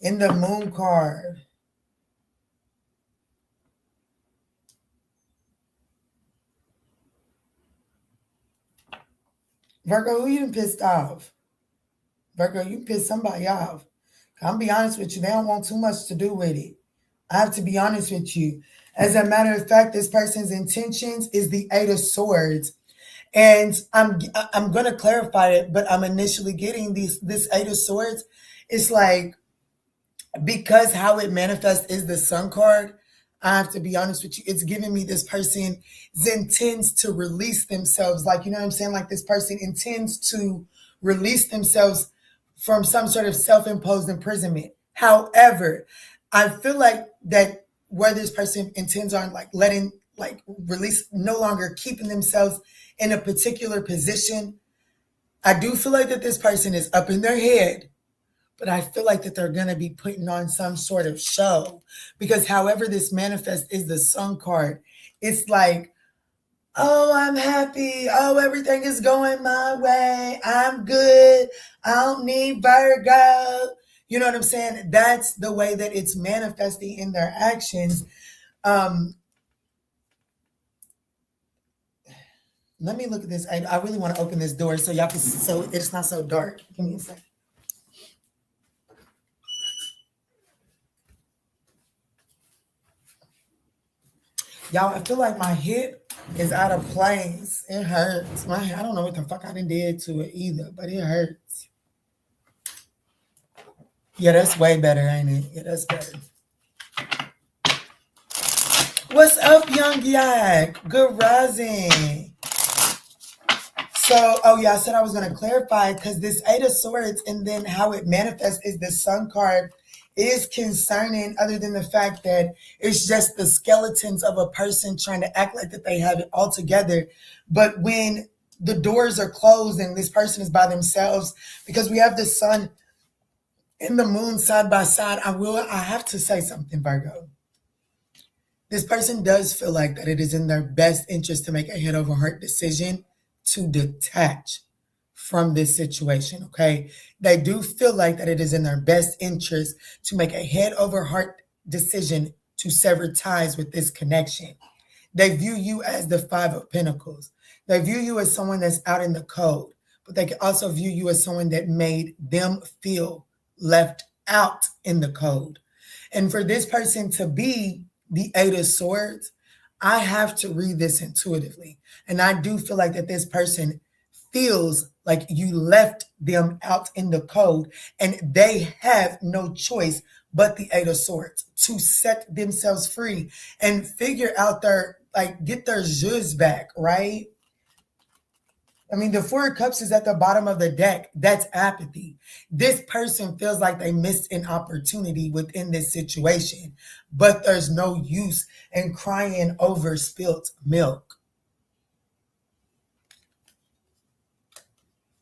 and the Moon card. Virgo, who you done pissed off? Virgo, you pissed somebody off. I'm be honest with you, they don't want too much to do with it. I have to be honest with you. As a matter of fact, this person's intentions is the Eight of Swords. And I'm going to clarify it, but I'm initially getting this Eight of Swords. It's like, because how it manifests is the Sun card, I have to be honest with you, it's giving me this person intends to release themselves. Like, you know what I'm saying? Like this person intends to release themselves from some sort of self-imposed imprisonment. However, I feel like that where this person intends on like letting, like release, no longer keeping themselves in a particular position, I do feel like that this person is up in their head, but I feel like that they're going to be putting on some sort of show, because however this manifests is the Sun card. It's like, oh, I'm happy. Oh, everything is going my way. I'm good. I don't need Virgo. You know what I'm saying? That's the way that it's manifesting in their actions. Let me look at this. I really want to open this door so y'all can, so it's not so dark. Give me a second. Y'all, I feel like my hip is out of place. It hurts. I don't know what the fuck I done did to it either, but it hurts. Yeah, that's way better, ain't it? Yeah, that's better. What's up, young yak? Good rising. So, oh yeah, I said I was going to clarify because this Eight of Swords and then how it manifests is the Sun card is concerning, other than the fact that it's just the skeletons of a person trying to act like that they have it all together. But when the doors are closed and this person is by themselves, because we have the Sun and the Moon side by side, I have to say something, Virgo. This person does feel like that it is in their best interest to make a head over heart decision to detach from this situation, okay? They do feel like that it is in their best interest to make a head over heart decision to sever ties with this connection. They view you as the Five of Pentacles. They view you as someone that's out in the cold, but they can also view you as someone that made them feel left out in the cold. And for this person to be the Eight of Swords, I have to read this intuitively. And I do feel like that this person feels like you left them out in the cold and they have no choice but the Eight of Swords to set themselves free and figure out their, like, get their zhuzh back, right? I mean, the Four of Cups is at the bottom of the deck. That's apathy. This person feels like they missed an opportunity within this situation, but there's no use in crying over spilt milk.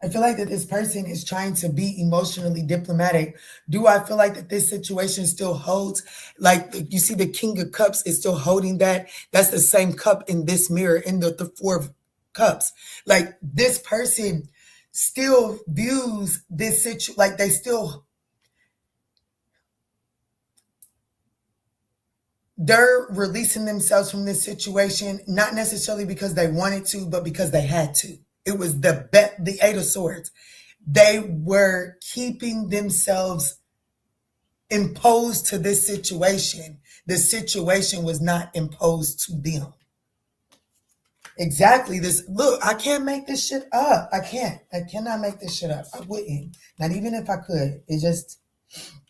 I feel like that this person is trying to be emotionally diplomatic. Do I feel like that this situation still holds? Like, you see the King of Cups is still holding that. That's the same cup in this mirror in the Four of Cups. Like, this person still views this situation, like they're releasing themselves from this situation, not necessarily because they wanted to, but because they had to. It was the Eight of Swords. They were keeping themselves imposed to this situation. The situation was not imposed to them. Exactly. This, look, I can't make this shit up. I cannot make this shit up. I wouldn't. Not even if I could. It just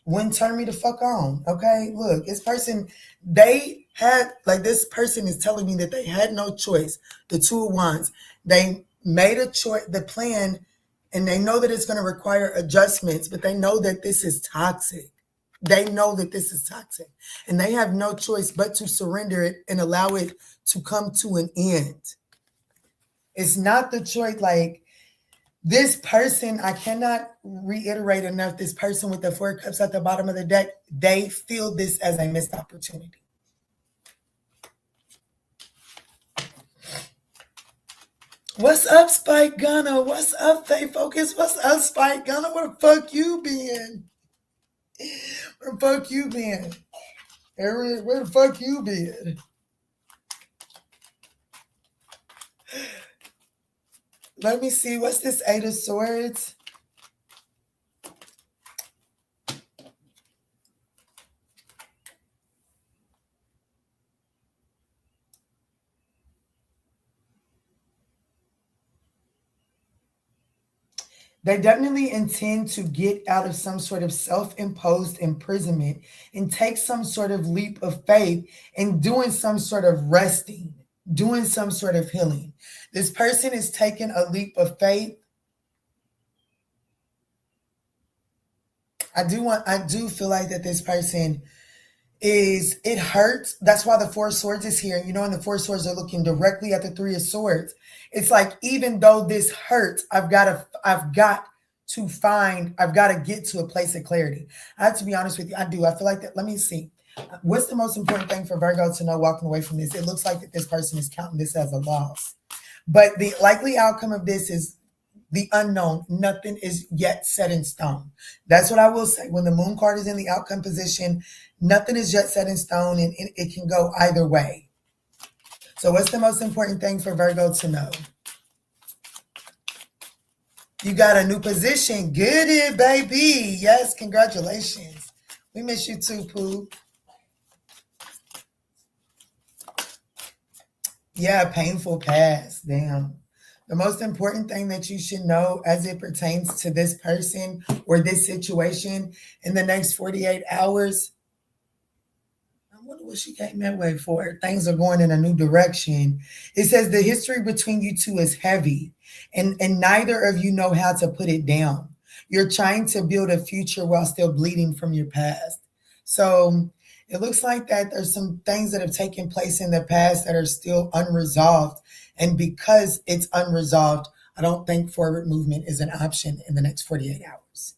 wouldn't turn me the fuck on. Okay. Look, this person, this person is telling me that they had no choice. The Two of Wands. They made a choice, the plan, and they know that it's going to require adjustments, but they know that this is toxic. They know that this is toxic, and they have no choice but to surrender it and allow it to come to an end. It's not the choice. Like, this person, I cannot reiterate enough, this person with the Four of Cups at the bottom of the deck, they feel this as a missed opportunity. What's up, Spike Gunner? What's up, Faith Focus? What's up, Spike Gunner? Where the fuck you been? Where the fuck you been? Aries, where the fuck you been? Let me see. What's this Eight of Swords? They definitely intend to get out of some sort of self-imposed imprisonment and take some sort of leap of faith in doing some sort of resting, doing some sort of healing. This person is taking a leap of faith. I do feel like that this person it hurts. That's why the Four of Swords is here. You know, and the Four of Swords are looking directly at the Three of Swords. It's like, even though this hurts, I've got to get to a place of clarity. I have to be honest with you. I do. I feel like that. Let me see. What's the most important thing for Virgo to know walking away from this? It looks like that this person is counting this as a loss. But the likely outcome of this is the unknown. Nothing is yet set in stone. That's what I will say. When the Moon card is in the outcome position, nothing is yet set in stone, and it can go either way. So what's the most important thing for Virgo to know? You got a new position. Get it, baby. Yes, congratulations. We miss you too, Pooh. Yeah, painful past. Damn. The most important thing that you should know as it pertains to this person or this situation in the next 48 hours, I wonder what she came that way for. Things are going in a new direction. It says the history between you two is heavy, and neither of you know how to put it down. You're trying to build a future while still bleeding from your past. So it looks like that there's some things that have taken place in the past that are still unresolved. And because it's unresolved, I don't think forward movement is an option in the next 48 hours.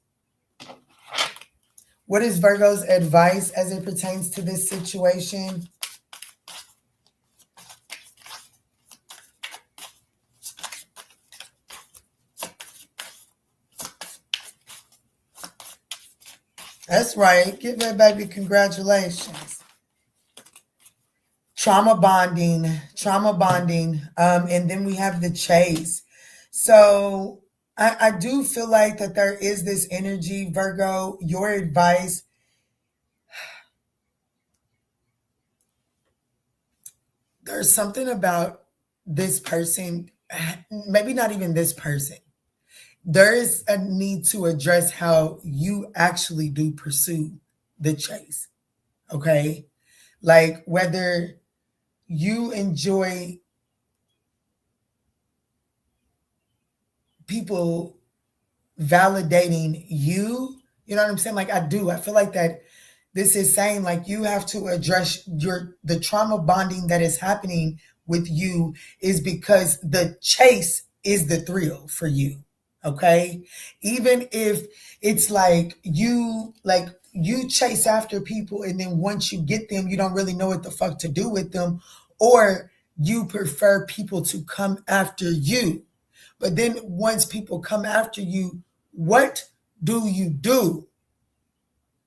What is Virgo's advice as it pertains to this situation? That's right. Give that baby congratulations. Trauma bonding, and then we have the chase. So I do feel like that there is this energy, Virgo. Your advice, There's something about this person, maybe not even this person. There is a need to address how you actually do pursue the chase. Okay. Like whether you enjoy people validating you, you know what I'm saying? Like I do. I feel like that this is saying like you have to address the trauma bonding that is happening with you is because the chase is the thrill for you. Okay? Even if it's like you chase after people and then once you get them you don't really know what the fuck to do with them, or you prefer people to come after you. But then once people come after you, what do you do?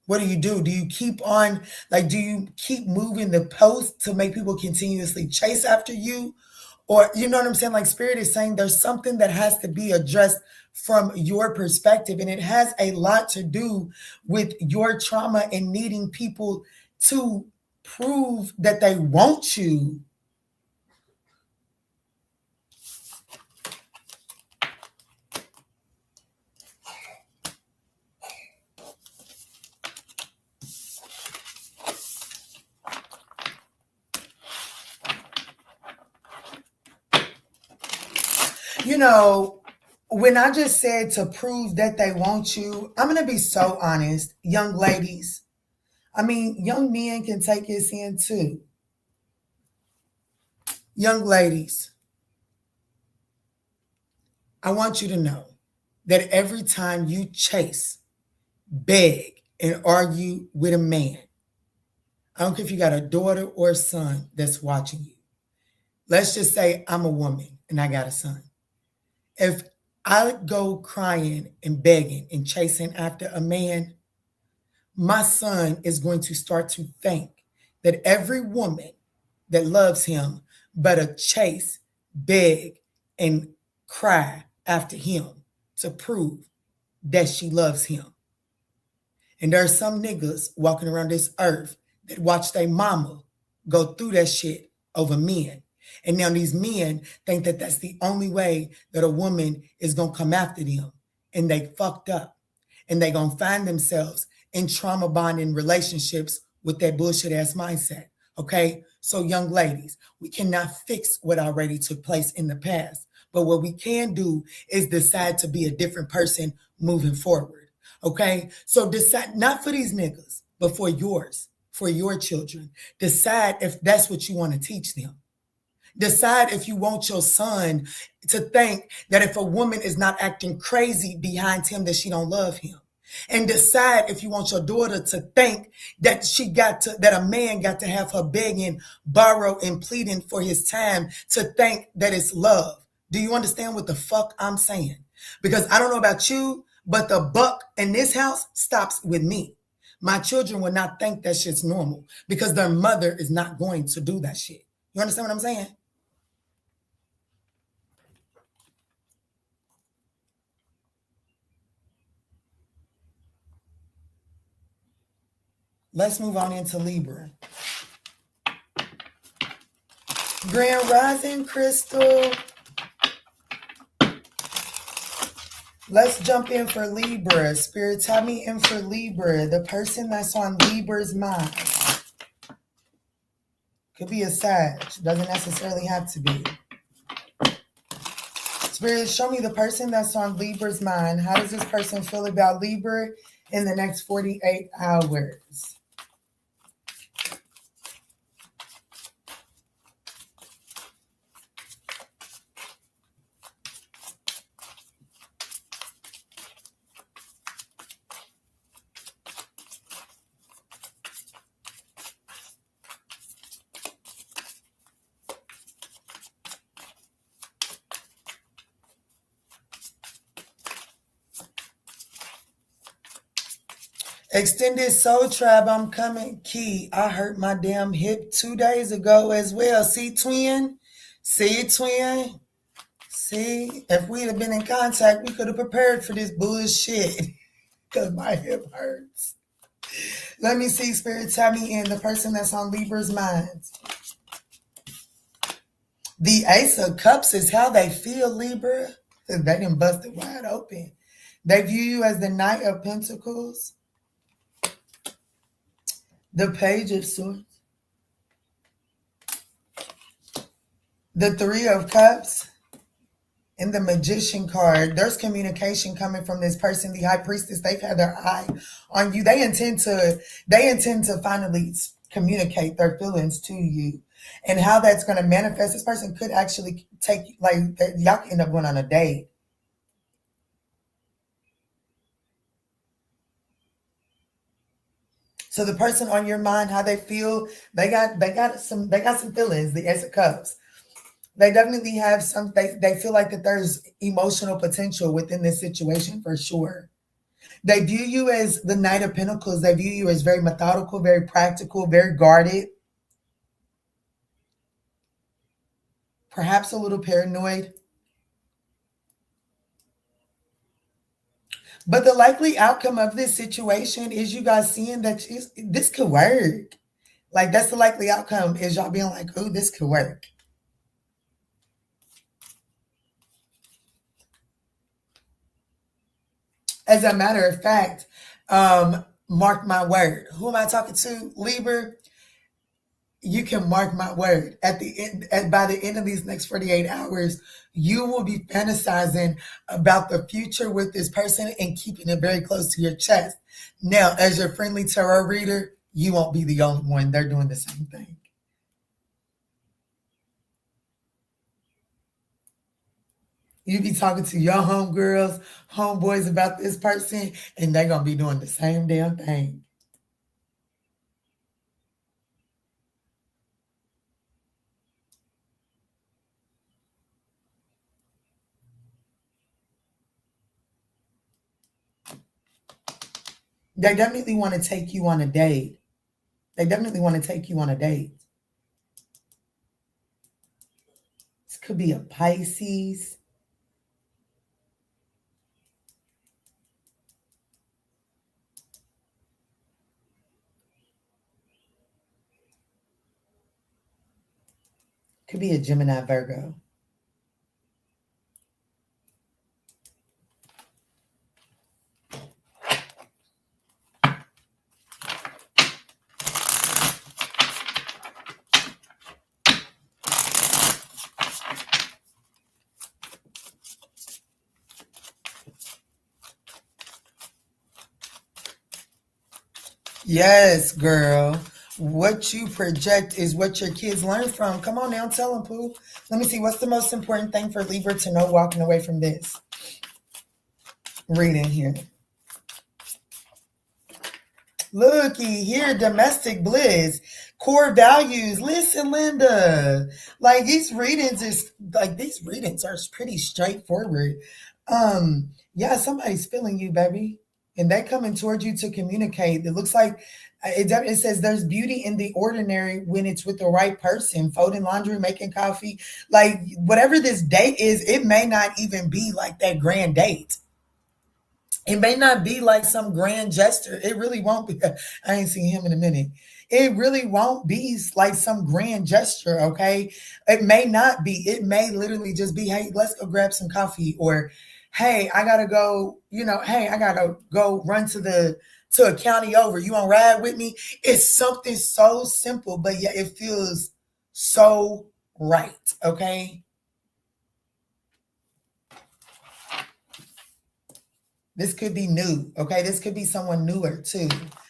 What do you do? Do you keep on, like, do you keep moving the post to make people continuously chase after you? Or, you know what I'm saying? Like, Spirit is saying there's something that has to be addressed from your perspective. And it has a lot to do with your trauma and needing people to prove that they want you. You know, when I just said to prove that they want you, I'm going to be so honest, young ladies. I mean, young men can take this in too. Young ladies, I want you to know that every time you chase, beg, and argue with a man, I don't care if you got a daughter or a son that's watching you. Let's just say I'm a woman and I got a son. If I go crying and begging and chasing after a man, my son is going to start to think that every woman that loves him better chase, beg, and cry after him to prove that she loves him. And there are some niggas walking around this earth that watch their mama go through that shit over men. And now these men think that that's the only way that a woman is going to come after them. And they fucked up. And they going to find themselves in trauma bonding relationships with that bullshit ass mindset. Okay? So young ladies, we cannot fix what already took place in the past. But what we can do is decide to be a different person moving forward. Okay? So decide, not for these niggas, but for yours, for your children. Decide if that's what you want to teach them. Decide if you want your son to think that if a woman is not acting crazy behind him, that she don't love him. And decide if you want your daughter to think that that a man got to have her begging, borrow, and pleading for his time to think that it's love. Do you understand what the fuck I'm saying? Because I don't know about you, but the buck in this house stops with me. My children will not think that shit's normal because their mother is not going to do that shit. You understand what I'm saying? Let's move on into Libra. Grand Rising, Crystal. Let's jump in for Libra. Spirit, tell me in for Libra, the person that's on Libra's mind. Could be a Sag. Doesn't necessarily have to be. Spirit, show me the person that's on Libra's mind. How does this person feel about Libra in the next 48 hours? Extended Soul Tribe, I'm coming. Key, I hurt my damn hip 2 days ago as well. See, twin? See, twin? See, if we'd have been in contact, we could have prepared for this bullshit because my hip hurts. Let me see, Spirit, tell me in the person that's on Libra's mind. The Ace of Cups is how they feel, Libra. They done busted wide open. They view you as the Knight of Pentacles, the Page of Swords, the Three of Cups, and the Magician card. There's communication coming from this person, the High Priestess. They've had their eye on you. They intend to finally communicate their feelings to you. And how that's going to manifest, this person could actually take, like, y'all could end up going on a date. So the person on your mind, how they feel, they got some feelings, the Ace of Cups. They definitely have some, they feel like that there's emotional potential within this situation for sure. They view you as the Knight of Pentacles. They view you as very methodical, very practical, very guarded. Perhaps a little paranoid. But the likely outcome of this situation is you guys seeing that this could work. Like, that's the likely outcome, is y'all being like, oh, this could work. As a matter of fact, mark my word. Who am I talking to? Libra? You can mark my word. At the end, by the end of these next 48 hours, you will be fantasizing about the future with this person and keeping it very close to your chest. Now, as your friendly tarot reader, you won't be the only one. They're doing the same thing. You be talking to your homegirls, homeboys about this person, and they're going to be doing the same damn thing. They definitely want to take you on a date. They definitely want to take you on a date. This could be a Pisces. Could be a Gemini, Virgo. Yes, girl. What you project is what your kids learn from. Come on now, tell them, Pooh. Let me see. What's the most important thing for Libra to know walking away from this reading here? Looky here, domestic bliss, core values. Listen, Linda, like these readings are pretty straightforward. Yeah, somebody's feeling you, baby, and they coming towards you to communicate. It looks like it says there's beauty in the ordinary when it's with the right person. Folding laundry, making coffee, like whatever this date is, it may not even be like that grand date. It may not be like some grand gesture. It really won't be. I ain't seen him in a minute. It really won't be like some grand gesture, okay? It may not be. It may literally just be, hey, let's go grab some coffee, or hey, I gotta go, hey, I gotta go run to a county over. You wanna ride with me? It's something so simple, but yeah, it feels so right, okay? This could be new, okay? This could be someone newer too,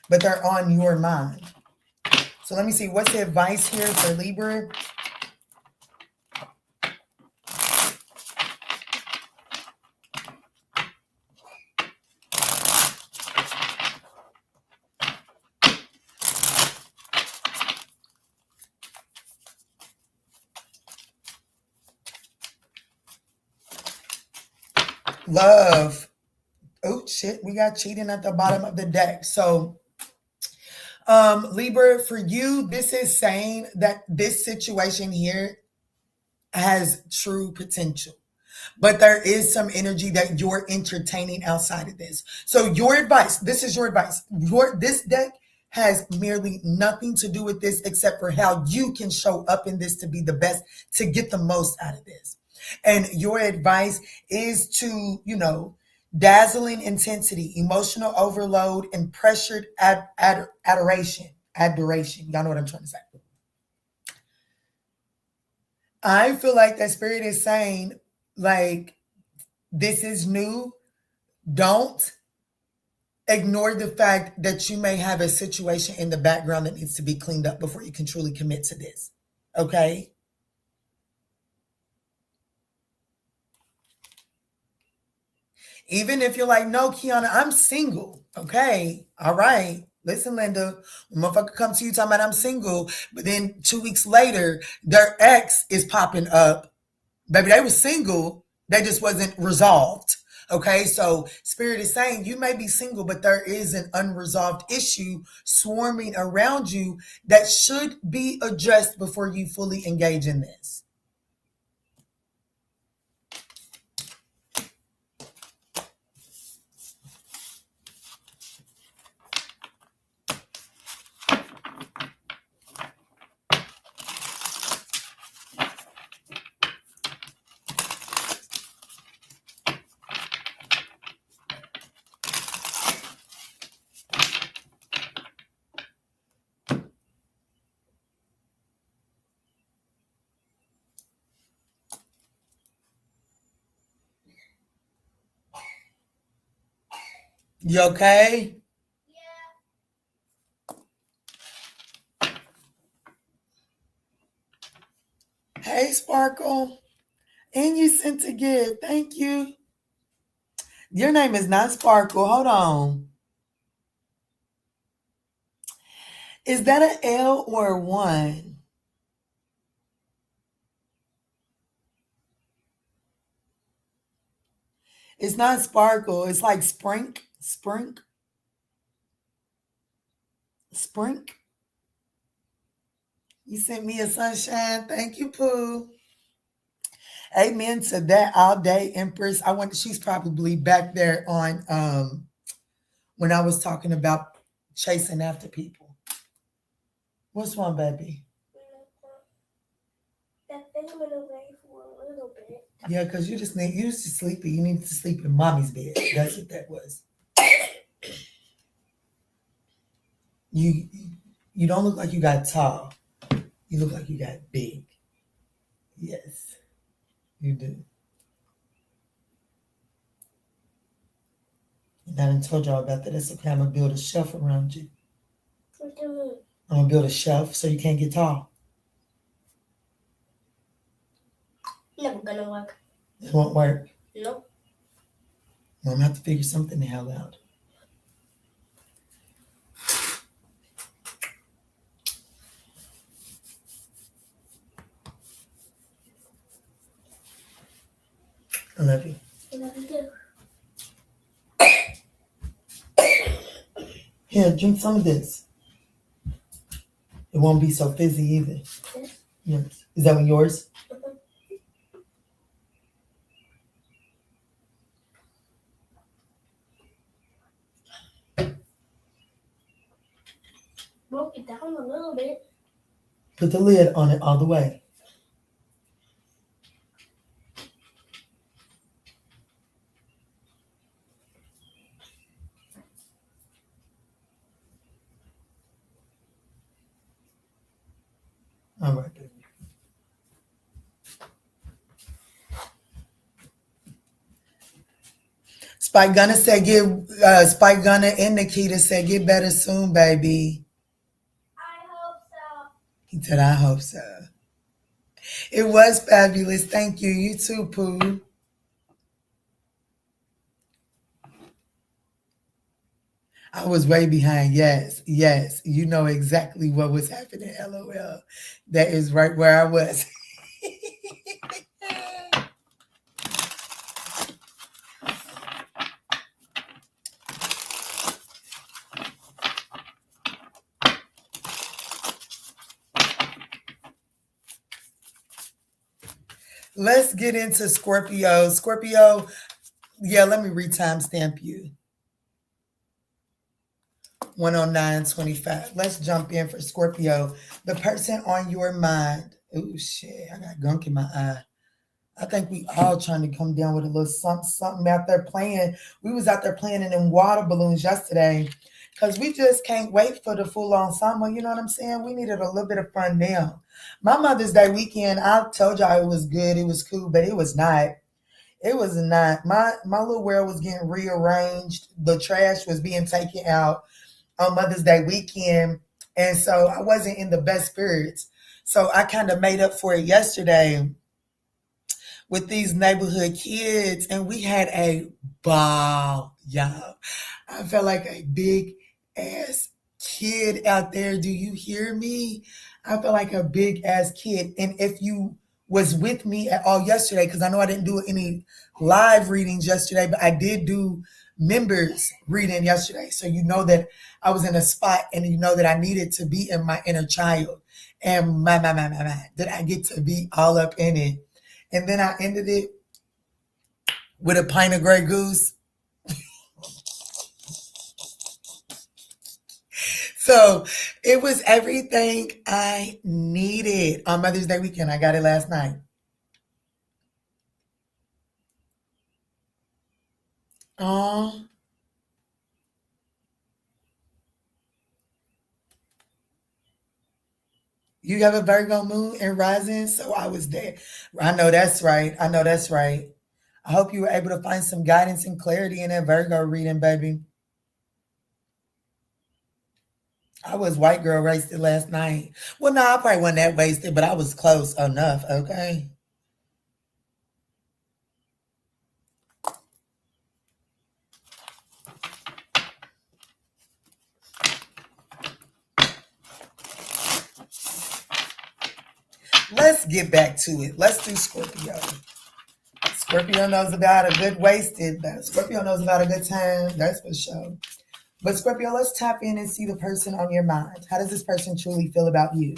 but they're on your mind. So let me see, what's the advice here for Libra? Love. Oh, shit, we got cheating at the bottom of the deck. So Libra, for you, this is saying that this situation here has true potential, but there is some energy that you're entertaining outside of this. So your advice, this is your advice. This deck has merely nothing to do with this except for how you can show up in this to be the best, to get the most out of this. And your advice is to, dazzling intensity, emotional overload, and pressured adoration. Adoration. Y'all know what I'm trying to say. I feel like that spirit is saying, like, this is new. Don't ignore the fact that you may have a situation in the background that needs to be cleaned up before you can truly commit to this. Okay? Even if you're like, no, Kiana, I'm single. Okay. All right. Listen, Linda, when motherfucker come to you talking about I'm single, but then 2 weeks later, their ex is popping up. Baby, they were single. They just wasn't resolved. Okay, so Spirit is saying you may be single, but there is an unresolved issue swarming around you that should be addressed before you fully engage in this. You okay? Yeah. Hey, Sparkle. And you sent a gift. Thank you. Your name is not Sparkle. Hold on. Is that an L or a 1? It's not Sparkle. It's like Sprink. Sprink. Sprink. You sent me a sunshine. Thank you, Pooh. Amen to that all day, Empress. She's probably back there on when I was talking about chasing after people. What's wrong, baby? That thing went away for a little bit. Yeah, because you're just sleepy. You need to sleep in mommy's bed. That's what that was. You don't look like you got tall. You look like you got big. Yes, you do. And I done told y'all about that. That's okay. I'm going to build a shelf around you. What do you mean? I'm going to build a shelf so you can't get tall. Never gonna work. It won't work? Nope. Well, I'm going to have to figure something the hell out. I love you. I love you too. Here, drink some of this. It won't be so fizzy either. Yes. Yes. Is that one yours? Broke it down a little bit. Put the lid on it all the way. All right, baby. Spike Gunner said, Spike Gunner and Nikita said, get better soon, baby. I hope so. He said, I hope so. It was fabulous. Thank you. You too, Pooh. I was way behind. Yes, yes. You know exactly what was happening. LOL. That is right where I was. Let's get into Scorpio. Scorpio, yeah, let me re-timestamp you. 109.25. Let's jump in for Scorpio. The person on your mind. Oh shit, I got gunk in my eye. I think we all trying to come down with a little something out there playing. We was out there playing in them water balloons yesterday because we just can't wait for the full on summer. You know what I'm saying? We needed a little bit of fun now. My Mother's Day weekend, I told y'all it was good, it was cool, but it was not. It was not. My little world was getting rearranged. The trash was being taken out on Mother's Day weekend. And so I wasn't in the best spirits. So I kind of made up for it yesterday with these neighborhood kids, and we had a ball, y'all. I felt like a big ass kid out there. Do you hear me? I felt like a big ass kid. And if you was with me at all yesterday, because I know I didn't do any live readings yesterday, but I did do members reading yesterday. So you know that I was in a spot, and you know that I needed to be in my inner child. And my, did I get to be all up in it? And then I ended it with a pint of Grey Goose. So it was everything I needed on Mother's Day weekend. I got it last night. Oh, you have a Virgo moon and rising, so I was there. I know that's right. I know that's right. I hope you were able to find some guidance and clarity in that Virgo reading, baby. I was white girl wasted last night. Well, no, I probably wasn't that wasted, but I was close enough, okay? Let's get back to it. Let's do Scorpio. Scorpio knows about a good wasted. Scorpio knows about a good time. That's for sure. But Scorpio, let's tap in and see the person on your mind. How does this person truly feel about you?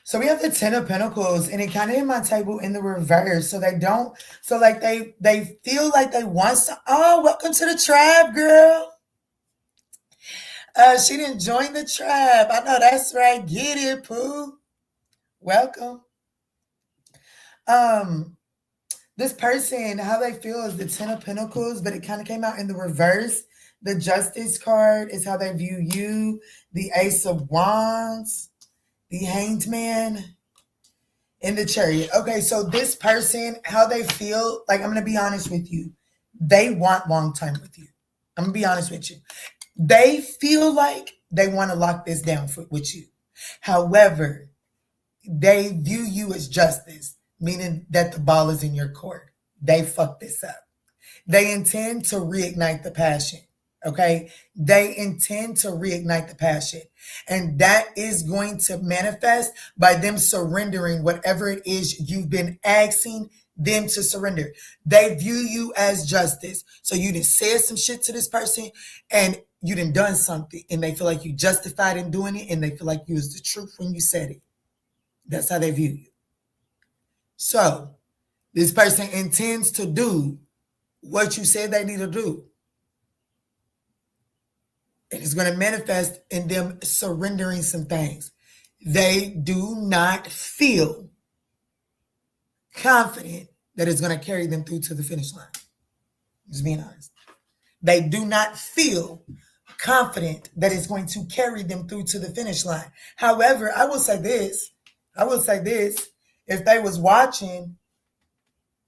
So we have the Ten of Pentacles, and it kind of hit my table in the reverse. So they don't, so like they feel like they want some. Oh, welcome to the tribe, girl. She didn't join the tribe. I know that's right. Get it, Pooh. Welcome. This person, how they feel is the Ten of Pentacles, but it kind of came out in the reverse. The Justice card is how they view you. The Ace of Wands. The Hanged Man, in the Chariot. Okay, so this person, how they feel, like I'm going to be honest with you. They want long time with you. I'm going to be honest with you. They feel like they want to lock this down with you. However, they view you as justice, meaning that the ball is in your court. They fucked this up. They intend to reignite the passion. Okay, they intend to reignite the passion, and that is going to manifest by them surrendering whatever it is you've been asking them to surrender. They view you as justice. So you done said some shit to this person, and you done something, and they feel like you justified in doing it, and they feel like you was the truth when you said it. That's how they view you. So this person intends to do what you said they need to do. And it's going to manifest in them surrendering some things. They do not feel confident that it's going to carry them through to the finish line. Just being honest. They do not feel confident that it's going to carry them through to the finish line. However, I will say this. If they was watching,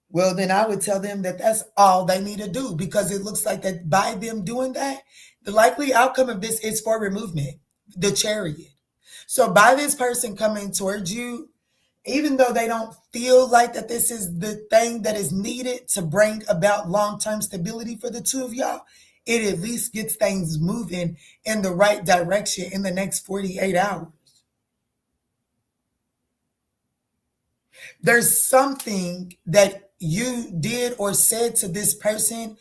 well, then I would tell them that that's all they need to do, because it looks like that by them doing that, the likely outcome of this is forward movement, the Chariot. So by this person coming towards you, even though they don't feel like that this is the thing that is needed to bring about long-term stability for the two of y'all, it at least gets things moving in the right direction in the next 48 hours. There's something that you did or said to this person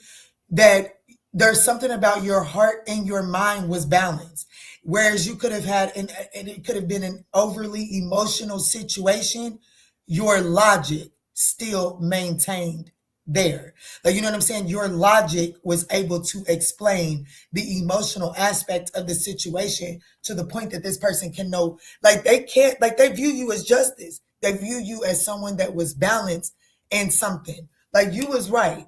that there's something about your heart and your mind was balanced. Whereas you could have had, and it could have been an overly emotional situation, your logic still maintained there. Like, you know what I'm saying? Your logic was able to explain the emotional aspect of the situation to the point that this person can know, like, they can't, like, they view you as justice. They view you as someone that was balanced in something. Like, you was right.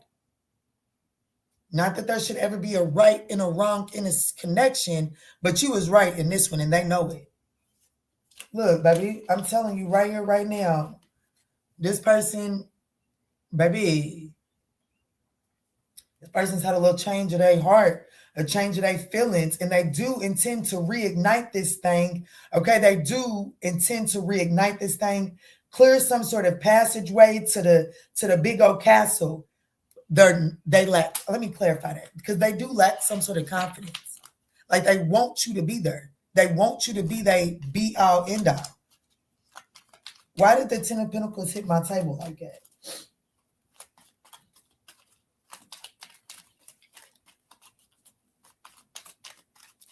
Not that there should ever be a right and a wrong in this connection, but you was right in this one, and they know it. Look, baby, I'm telling you right here, right now, this person, baby, the person's had a little change of their heart, a change of their feelings, and they do intend to reignite this thing. Okay, they do intend to reignite this thing, clear some sort of passageway to the big old castle. They lack, let me clarify that, because they do lack some sort of confidence. Like, they want you to be there. They want you to be they be all end all. Why did the Ten of Pentacles hit my table like that?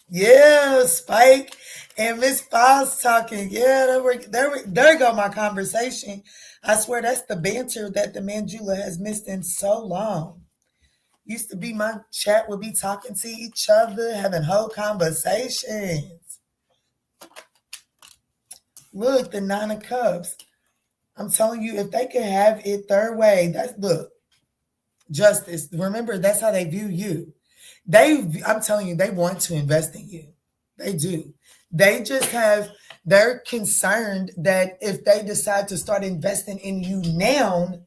Yeah, Spike and Miss Files talking. Yeah, there go my conversation. I swear that's the banter that the Manjula has missed in so long. Used to be my chat would be talking to each other, having whole conversations. Look, the Nine of Cups. I'm telling you, if they could have it their way, that's, look, justice. Remember, that's how they view you. I'm telling you, they want to invest in you. They do. They just they're concerned that if they decide to start investing in you now,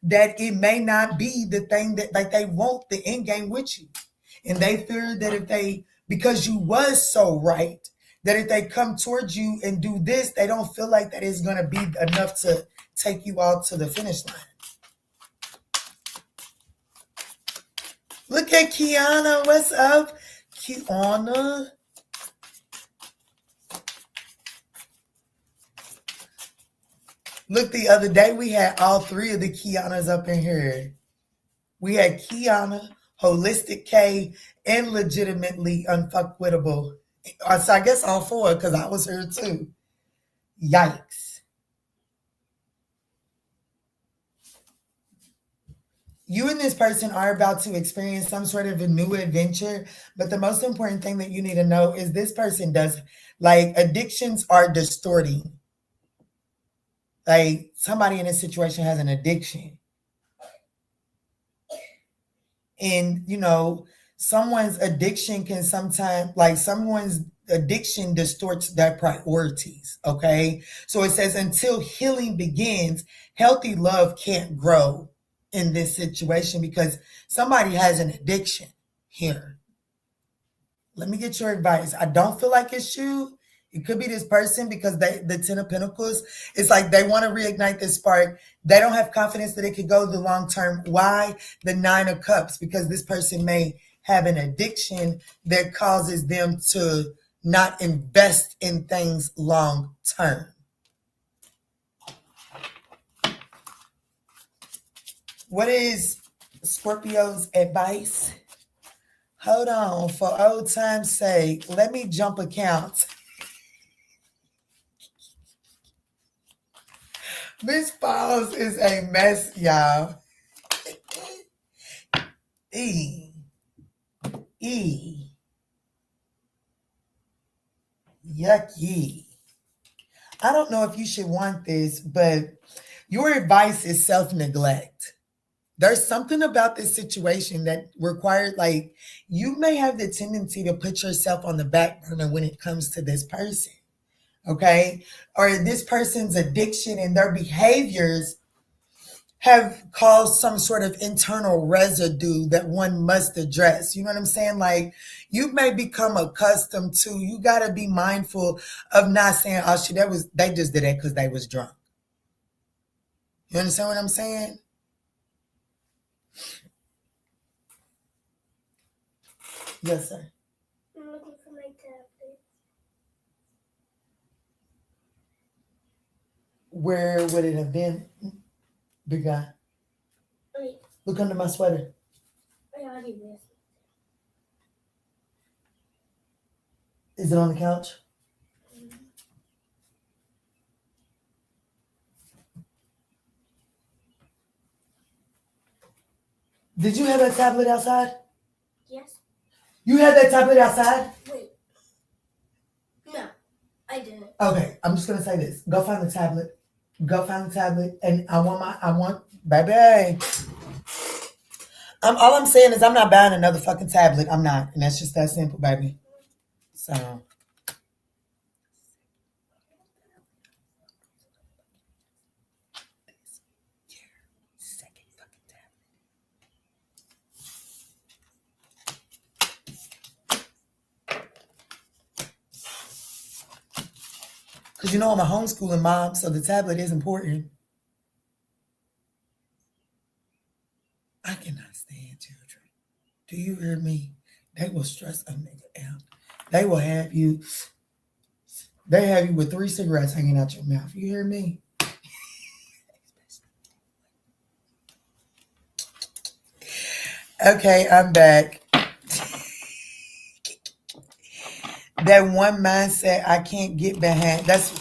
that it may not be the thing that, like, they want the end game with you. And they fear that because you was so right, that if they come towards you and do this, they don't feel like that is going to be enough to take you out to the finish line. Look at Kiana. What's up, Kiana? Look, the other day we had all three of the Kianas up in here. We had Kiana, Holistic K, and Legitimately Unfuckwittable. So I guess all four, because I was here too. Yikes. You and this person are about to experience some sort of a new adventure, but the most important thing that you need to know is this person does, like, addictions are distorting. Like, somebody in this situation has an addiction. And, you know, someone's addiction can sometimes, like, someone's addiction distorts their priorities. Okay. So it says, until healing begins, healthy love can't grow in this situation because somebody has an addiction here. Let me get your advice. I don't feel like it's you. It could be this person because the Ten of Pentacles, it's like they want to reignite this spark. They don't have confidence that it could go the long term. Why? The Nine of Cups, because this person may have an addiction that causes them to not invest in things long term. What is Scorpio's advice? Hold on, for old time's sake, let me jump accounts. Miss Falls is a mess, y'all. Yucky. I don't know if you should want this, but your advice is self-neglect. There's something about this situation that required, like, you may have the tendency to put yourself on the back burner when it comes to this person. Okay? Or this person's addiction and their behaviors have caused some sort of internal residue that one must address. You know what I'm saying? Like, you may become accustomed to, you got to be mindful of not saying, oh shit, they just did that because they was drunk. You understand what I'm saying? Yes, sir. I'm looking for my tablet. Where would it have been, big guy? Wait, Look under my sweater. I already missed it. Is it on the couch? Did you have that tablet outside? Yes. You had that tablet outside? Wait. No, I didn't. Okay, I'm just gonna say this. Go find the tablet. Go find the tablet, and I want, baby. All I'm saying is I'm not buying another fucking tablet. I'm not, and that's just that simple, baby. So. Because you know I'm a homeschooling mom, so the tablet is important. I cannot stand children. Do you hear me? They will stress a nigga out. They will have you. They have you with 3 cigarettes hanging out your mouth. You hear me? Okay, I'm back. That one mindset I can't get behind. That's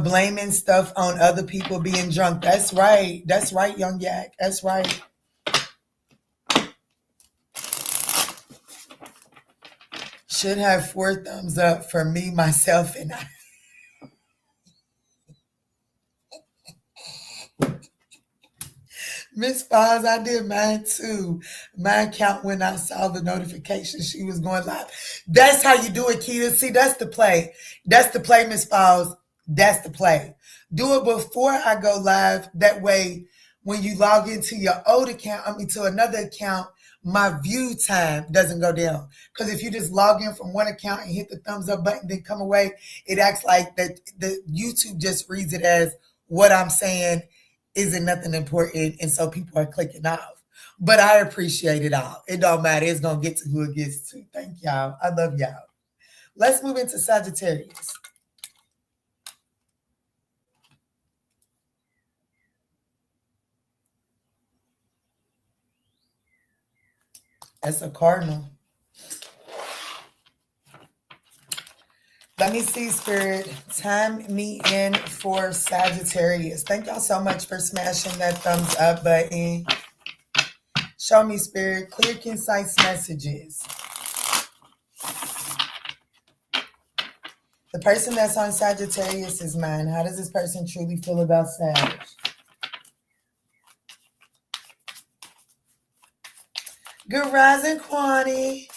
blaming stuff on other people being drunk. That's right. That's right, young yak. That's right. Should have 4 thumbs up for me, myself, and I. Miss Foz, I did mine too. Mine count when I saw the notification she was going live. That's how you do it, Keita. See, that's the play. That's the play, Miss Foz. That's the play. Do it before I go live. That way, when you log into your old account, to another account, my view time doesn't go down. Because if you just log in from one account and hit the thumbs up button, then come away, it acts like that the YouTube just reads it as what I'm saying isn't nothing important, and so people are clicking off. But I appreciate it all. It don't matter. It's going to get to who it gets to. Thank y'all. I love y'all. Let's move into Sagittarius. That's a cardinal. Let me see, Spirit. Time me in for Sagittarius. Thank y'all so much for smashing that thumbs up button. Show me, Spirit. Clear, concise messages. The person that's on Sagittarius is mine. How does this person truly feel about Sag? Good rising, Kwani.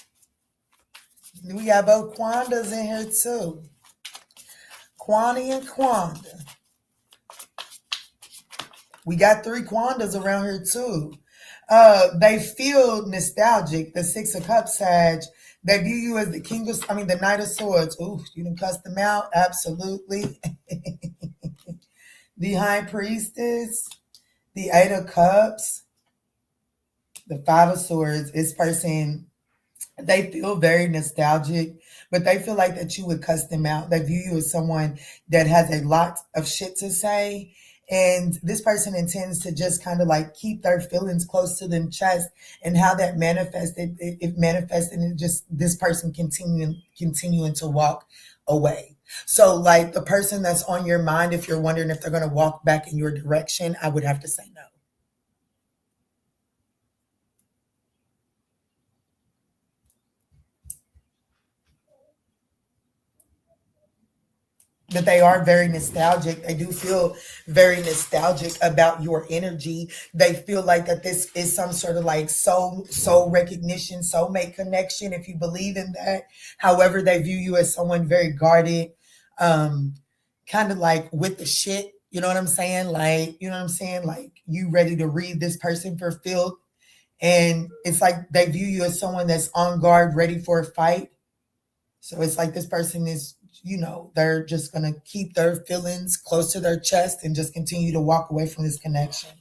We got both Kwandas in here too. Kwani and Kwanda. We got 3 Kwandas around here too. They feel nostalgic. The 6 of Cups, Sag. They view you as the Knight of Swords. Ooh, you done cuss them out? Absolutely. The High Priestess. The 8 of Cups. The 5 of Swords. This person, they feel very nostalgic, but they feel like that you would cuss them out. They view you as someone that has a lot of shit to say. And this person intends to just kind of like keep their feelings close to them chest, and how that manifested, it manifested in just this person continuing to walk away. So like the person that's on your mind, if you're wondering if they're going to walk back in your direction, I would have to say no. But they are very nostalgic. They do feel very nostalgic about your energy. They feel like that this is some sort of like soul recognition, soulmate connection, if you believe in that. However, they view you as someone very guarded, kind of like with the shit. You know what I'm saying? Like, you know what I'm saying? Like you ready to read this person for filth. And it's like they view you as someone that's on guard, ready for a fight. So it's like this person is, they're just going to keep their feelings close to their chest and just continue to walk away from this connection.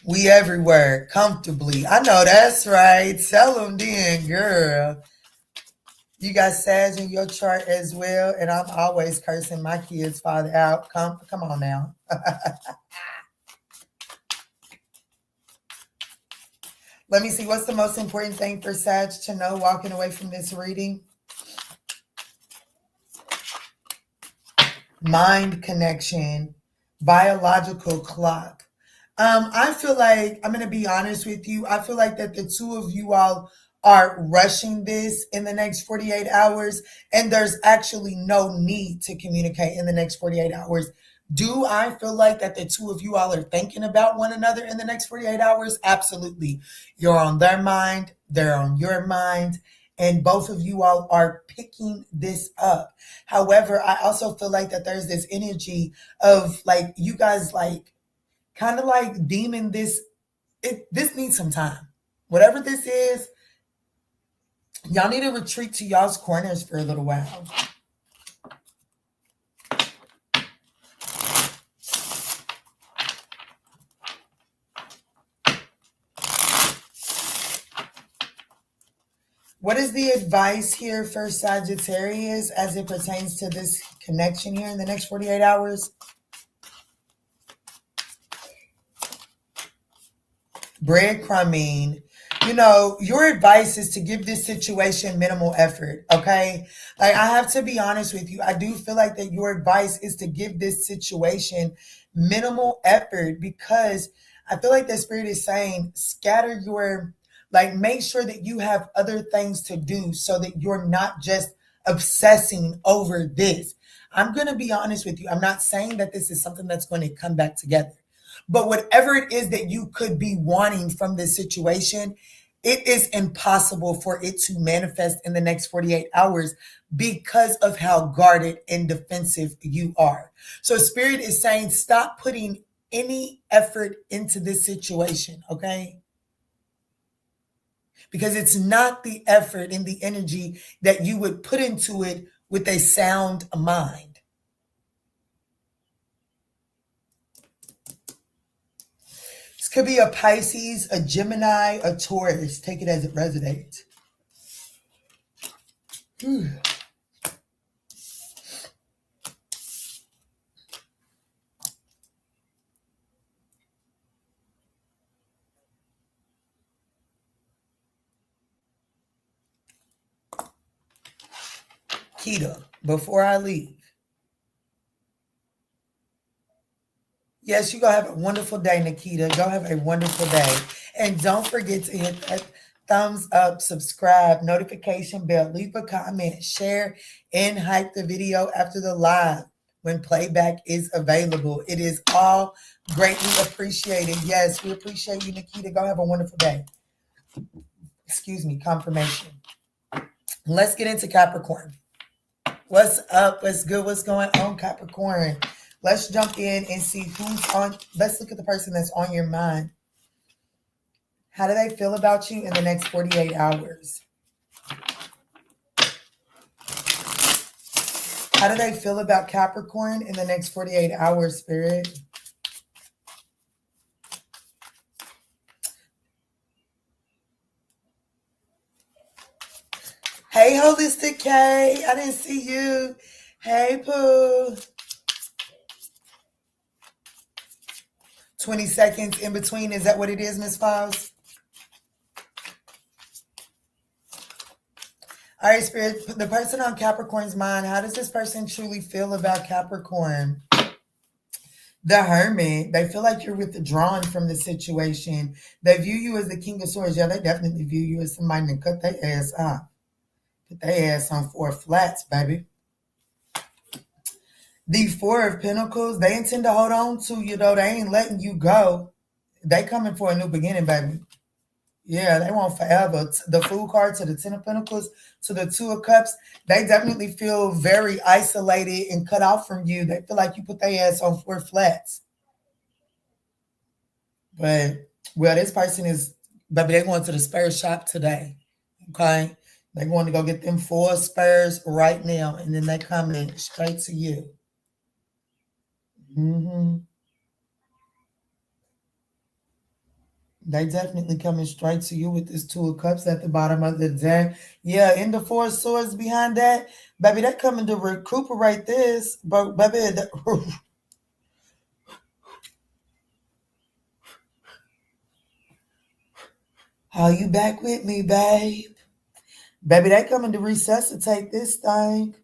We everywhere, comfortably. I know that's right. Tell them then, girl. You got Sag in your chart as well, and I'm always cursing my kids' father out. Come on now. Let me see. What's the most important thing for Sag to know walking away from this reading? Mind connection, biological clock. I feel like, I'm going to be honest with you, I feel like that the two of you all are rushing this in the next 48 hours, and there's actually no need to communicate in the next 48 hours. Do I feel like that the two of you all are thinking about one another in the next 48 hours? Absolutely. You're on their mind, they're on your mind, and both of you all are picking this up. However, I also feel like that there's this energy of like you guys like kind of like deeming this, this needs some time. Whatever this is, y'all need to retreat to y'all's corners for a little while. What is the advice here for Sagittarius as it pertains to this connection here in the next 48 hours? Breadcrumbing. You know, your advice is to give this situation minimal effort, okay? Like, I have to be honest with you. I do feel like that your advice is to give this situation minimal effort, because I feel like the spirit is saying scatter your, like, make sure that you have other things to do so that you're not just obsessing over this. I'm going to be honest with you. I'm not saying that this is something that's going to come back together. But whatever it is that you could be wanting from this situation, it is impossible for it to manifest in the next 48 hours because of how guarded and defensive you are. So Spirit is saying, stop putting any effort into this situation, okay? Because it's not the effort and the energy that you would put into it with a sound mind. Could be a Pisces, a Gemini, a Taurus. Take it as it resonates. Keita, before I leave. Yes, you're going to have a wonderful day, Nikita. Go have a wonderful day. And don't forget to hit that thumbs up, subscribe, notification bell, leave a comment, share, and hype the video after the live when playback is available. It is all greatly appreciated. Yes, we appreciate you, Nikita. Go have a wonderful day. Excuse me, confirmation. Let's get into Capricorn. What's up? What's good? What's going on, Capricorn? Let's jump in and see who's on. Let's look at the person that's on your mind. How do they feel about you in the next 48 hours? How do they feel about Capricorn in the next 48 hours, Spirit? Hey, Holistic K. I didn't see you. Hey, Pooh. 20 seconds in between. Is that what it is, Miss Files? All right, Spirit. The person on Capricorn's mind, how does this person truly feel about Capricorn? The Hermit. They feel like you're withdrawn from the situation. They view you as the King of Swords. Yeah, they definitely view you as somebody that cut their ass off. Put their ass on 4 flats, baby. The Four of Pentacles, they intend to hold on to you, though. They ain't letting you go. They coming for a new beginning, baby. Yeah, they want forever. The Fool card to the Ten of Pentacles to the Two of Cups, they definitely feel very isolated and cut off from you. They feel like you put their ass on 4 flats. But, well, this person is, baby, they going to the Spurs shop today, okay? They going to go get them 4 Spurs right now, and then they coming straight to you. They definitely coming straight to you with this Two of Cups at the bottom of the deck. Yeah, in the Four of Swords behind that. Baby, they coming to recuperate this. But baby, how you back with me, babe? Baby, they coming to resuscitate this thing.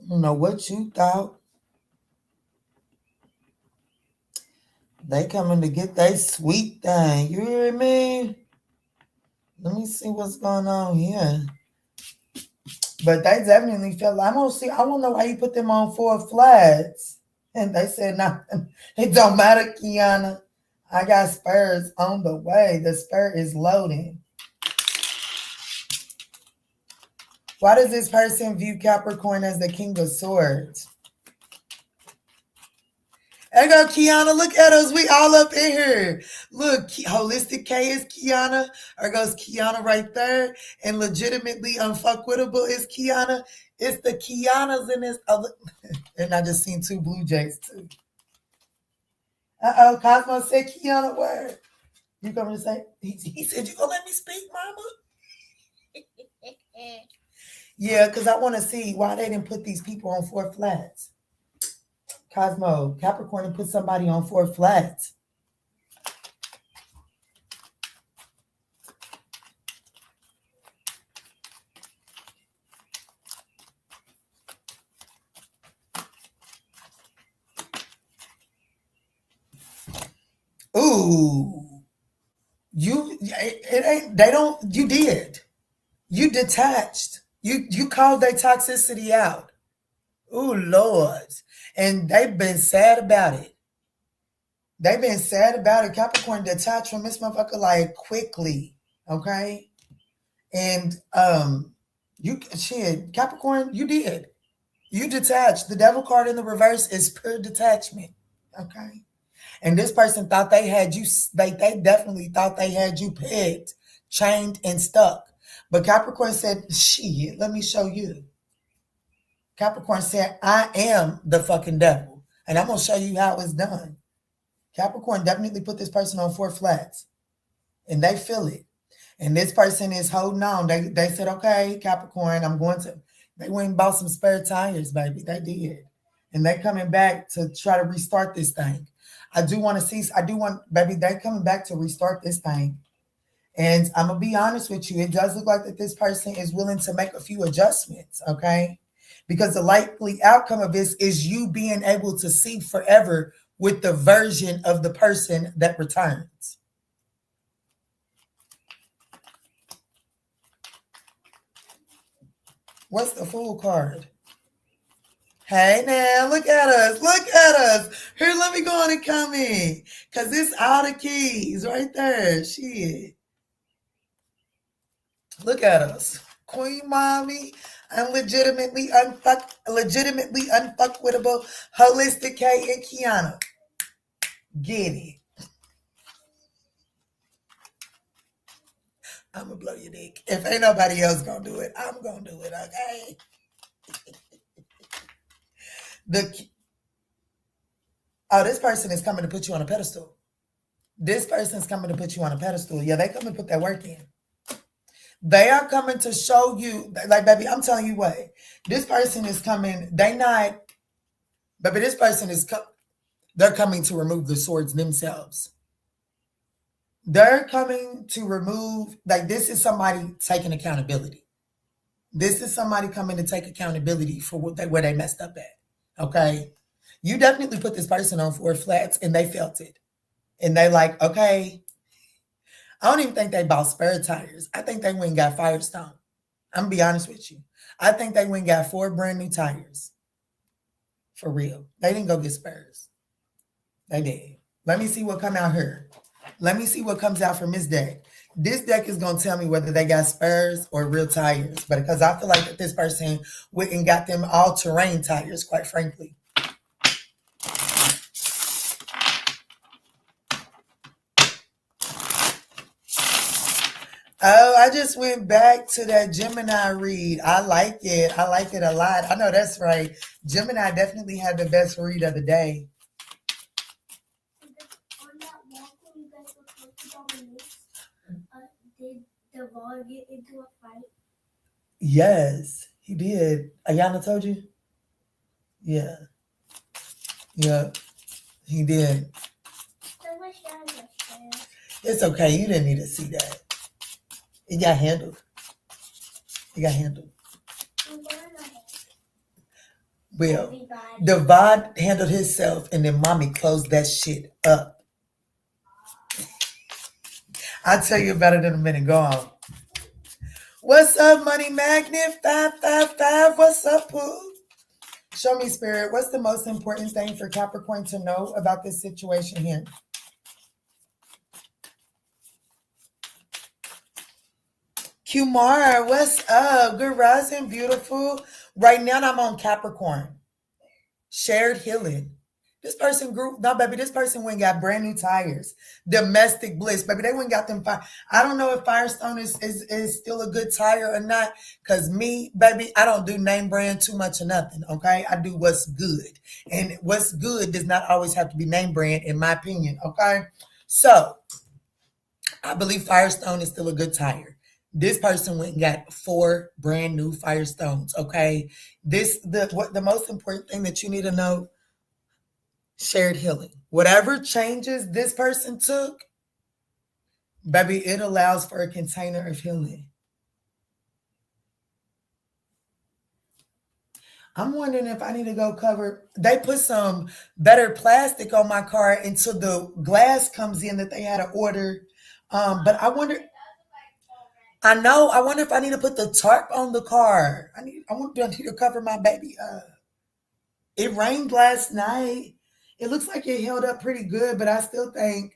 I don't know what you thought. They coming to get that sweet thing. You hear me? Let me see what's going on here. But they definitely felt like, I don't know why you put them on 4 flats. And they said, nothing. It don't matter, Kiana. I got spurs on the way. The spur is loading. Why does this person view Capricorn as the King of Swords? There go Kiana. Look at us. We all up in here. Look, Holistic K is Kiana. There goes Kiana right there. And legitimately unfuckwittable is Kiana. It's the Kianas in this other. And I just seen 2 Blue Jays too. Uh-oh, Cosmo said Kiana word. You coming to say, he said, you gonna let me speak, mama? Yeah, because I want to see why they didn't put these people on 4 flats. Cosmo, Capricorn and put somebody on 4 flats. Ooh. You did. You detached. You called their toxicity out. Ooh, Lord. And they've been sad about it. They've been sad about it. Capricorn detached from this motherfucker like quickly. Okay? And Capricorn, you did. You detached. The devil card in the reverse is pure detachment. Okay? And this person thought they had you, they definitely thought they had you pegged, chained, and stuck. But Capricorn said, shit, let me show you. Capricorn said, I am the fucking devil. And I'm going to show you how it's done. Capricorn definitely put this person on 4 flats. And they feel it. And this person is holding on. They said, okay, Capricorn, they went and bought some spare tires, baby. They did. And they coming back to try to restart this thing. Baby, they coming back to restart this thing. And I'm going to be honest with you. It does look like that this person is willing to make a few adjustments, okay? Because the likely outcome of this is you being able to see forever with the version of the person that returns. What's the Fool card? Hey now, look at us. Look at us. Here, let me go on and come in. Because it's all the keys right there. Shit. Look at us. Queen Mommy. I'm legitimately unfuckwittable, Holistic K and Kiana. Get it. I'm going to blow your dick. If ain't nobody else going to do it, I'm going to do it, okay? This person is coming to put you on a pedestal. This person's coming to put you on a pedestal. Yeah, they come and put that work in. They are coming to show you, like, baby, I'm telling you what. This person is coming, they're coming to remove the swords themselves. They're coming to remove, like, this is somebody taking accountability. This is somebody coming to take accountability for where they messed up at. Okay? You definitely put this person on 4 flats and they felt it. And they like, okay. I don't even think they bought spare tires. I think they went and got Firestone. I'm going to be honest with you. I think they went and got 4 brand new tires. For real. They didn't go get spares. They did. Let me see what come out here. Let me see what comes out from this deck. This deck is going to tell me whether they got spurs or real tires. But because I feel like that this person went and got them all-terrain tires, quite frankly. Oh, I just went back to that Gemini read. I like it. I like it a lot. I know that's right. Gemini definitely had the best read of the day. Devon get into a fight? Yes, he did. Ayana told you? Yeah. Yeah, he did. So much down the stairs. It's okay. You didn't need to see that. It got handled. It got handled. Well, Everybody. Devon handled himself and then mommy closed that shit up. I'll tell you about it in a minute. Go on. What's up, Money Magnet? 555. What's up, Pooh? Show me, Spirit. What's the most important thing for Capricorn to know about this situation here? Kumar, what's up? Good rising, beautiful. Right now, I'm on Capricorn. Shared healing. This person grew. No, baby, this person went and got brand new tires. Domestic bliss, baby. They went and got them fire. I don't know if Firestone is still a good tire or not. Because me, baby, I don't do name brand too much or nothing. Okay. I do what's good. And what's good does not always have to be name brand, in my opinion. Okay. So I believe Firestone is still a good tire. This person went and got 4 brand new Firestones. Okay. The most important thing that you need to know. Shared healing. Whatever changes this person took, baby, it allows for a container of healing. I'm wondering if I need to go cover. They put some better plastic on my car until the glass comes in that they had to order. But I wonder. I know. I wonder if I need to put the tarp on the car. I need to cover my baby up. It rained last night. It looks like it held up pretty good, but I still think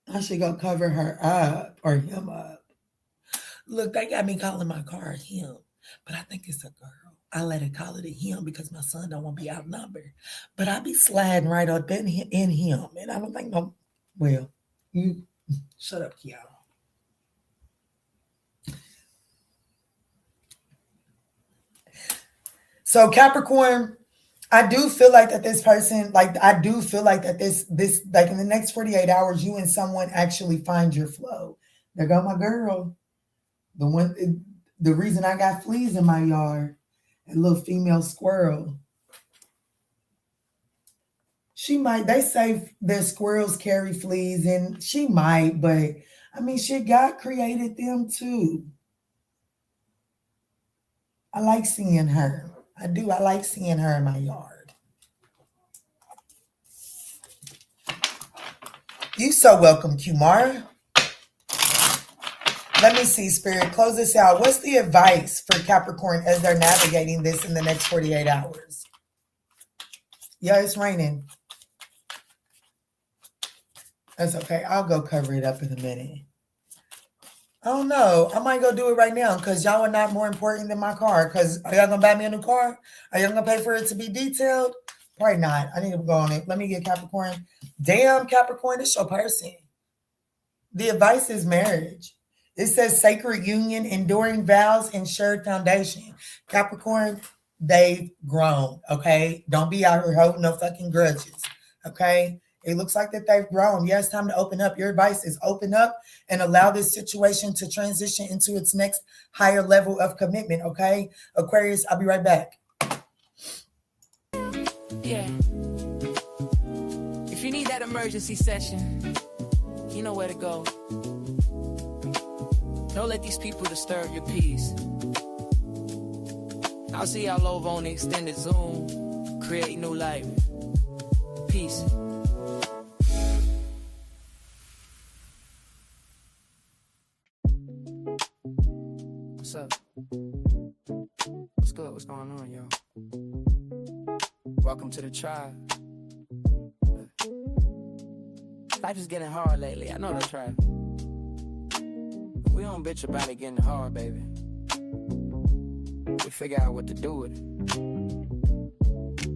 I should go cover her up or him up. Look, they got me calling my car him, but I think it's a girl. I let it call it a him because my son don't want to be outnumbered. But I be sliding right up in him, and I don't think no. Well, you shut up, Kiara. So Capricorn, I do feel like that this person, like I do feel like that this like in the next 48 hours, you and someone actually find your flow. There go my girl. The reason I got fleas in my yard, a little female squirrel. She might, they say that squirrels carry fleas, and she might, but I mean, shit, God created them too. I like seeing her. I do. I like seeing her in my yard. You so welcome, Kumar. Let me see, Spirit. Close this out. What's the advice for Capricorn as they're navigating this in the next 48 hours? Yeah, it's raining. That's okay. I'll go cover it up in a minute. I don't know. I might go do it right now because y'all are not more important than my car. Because are y'all going to buy me a new car? Are y'all going to pay for it to be detailed? Probably not. I need to go on it. Let me get Capricorn. Damn, Capricorn, it's your person. The advice is marriage. It says sacred union, enduring vows, and shared foundation. Capricorn, they've grown, okay? Don't be out here holding no fucking grudges, okay? It looks like that they've grown. Yeah, it's time to open up. Your advice is open up and allow this situation to transition into its next higher level of commitment, okay? Aquarius, I'll be right back. Yeah. If you need that emergency session, you know where to go. Don't let these people disturb your peace. I'll see y'all over on the extended Zoom. Create new life. Peace. What's up? What's good? What's going on, y'all? Welcome to the tribe. Life is getting hard lately. I know the tribe. We don't bitch about it getting hard, baby. We figure out what to do with it.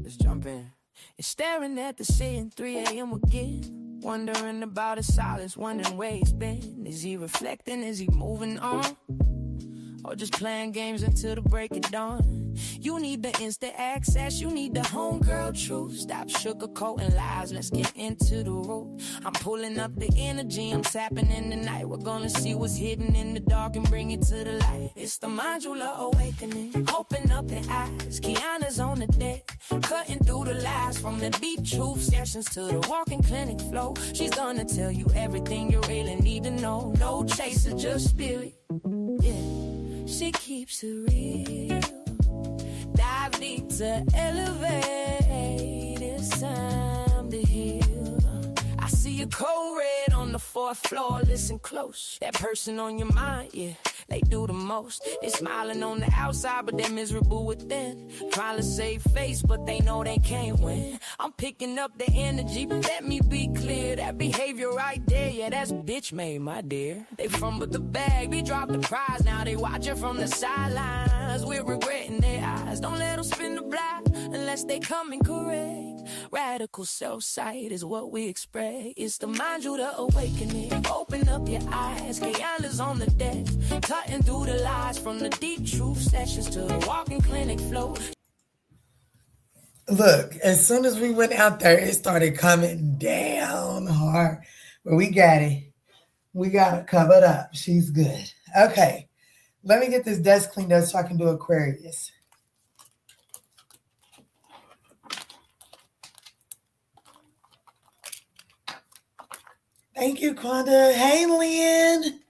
Let's jump in. It's staring at the ceiling, 3 a.m. again. Wondering about his silence, wondering where he's been. Is he reflecting? Is he moving on? or just playing games until the break of dawn. You need the instant access, you need the homegirl truth. Stop sugarcoating lies, let's get into the root. I'm pulling up the energy, I'm tapping in the night. We're gonna see what's hidden in the dark and bring it to the light. It's the modular awakening, open up your eyes. Kiana's on the deck, cutting through the lies. From the deep truth sessions to the walking clinic flow. She's gonna tell you everything you really need to know. No chaser, just spirit. Yeah, she keeps it real. Dive deep to elevate. It's time to heal. I see a code red on the 4th floor. Listen close. That person on your mind, yeah, they do the most. They smiling on the outside, but they're miserable within. Trying to save face, but they know they can't win. I'm picking up the energy, but let me be clear. That behavior right there, yeah, that's bitch made, my dear. They fumbled the bag, they dropped the prize. Now they watching from the sidelines. We're regretting their eyes. Don't let them spin the block unless they coming correct. Radical self-sight is what we expect. It's the modular awakening. Open up your eyes. Kayana's on the deck, cutting through the lies. From the deep truth sessions to the walking clinic flow. Look, as soon as we went out there, it started coming down hard. But we got it. We got it covered up. She's good. Okay. Let me get this desk cleaned up so I can do Aquarius. Thank you, Quanda. Hey, Lynn.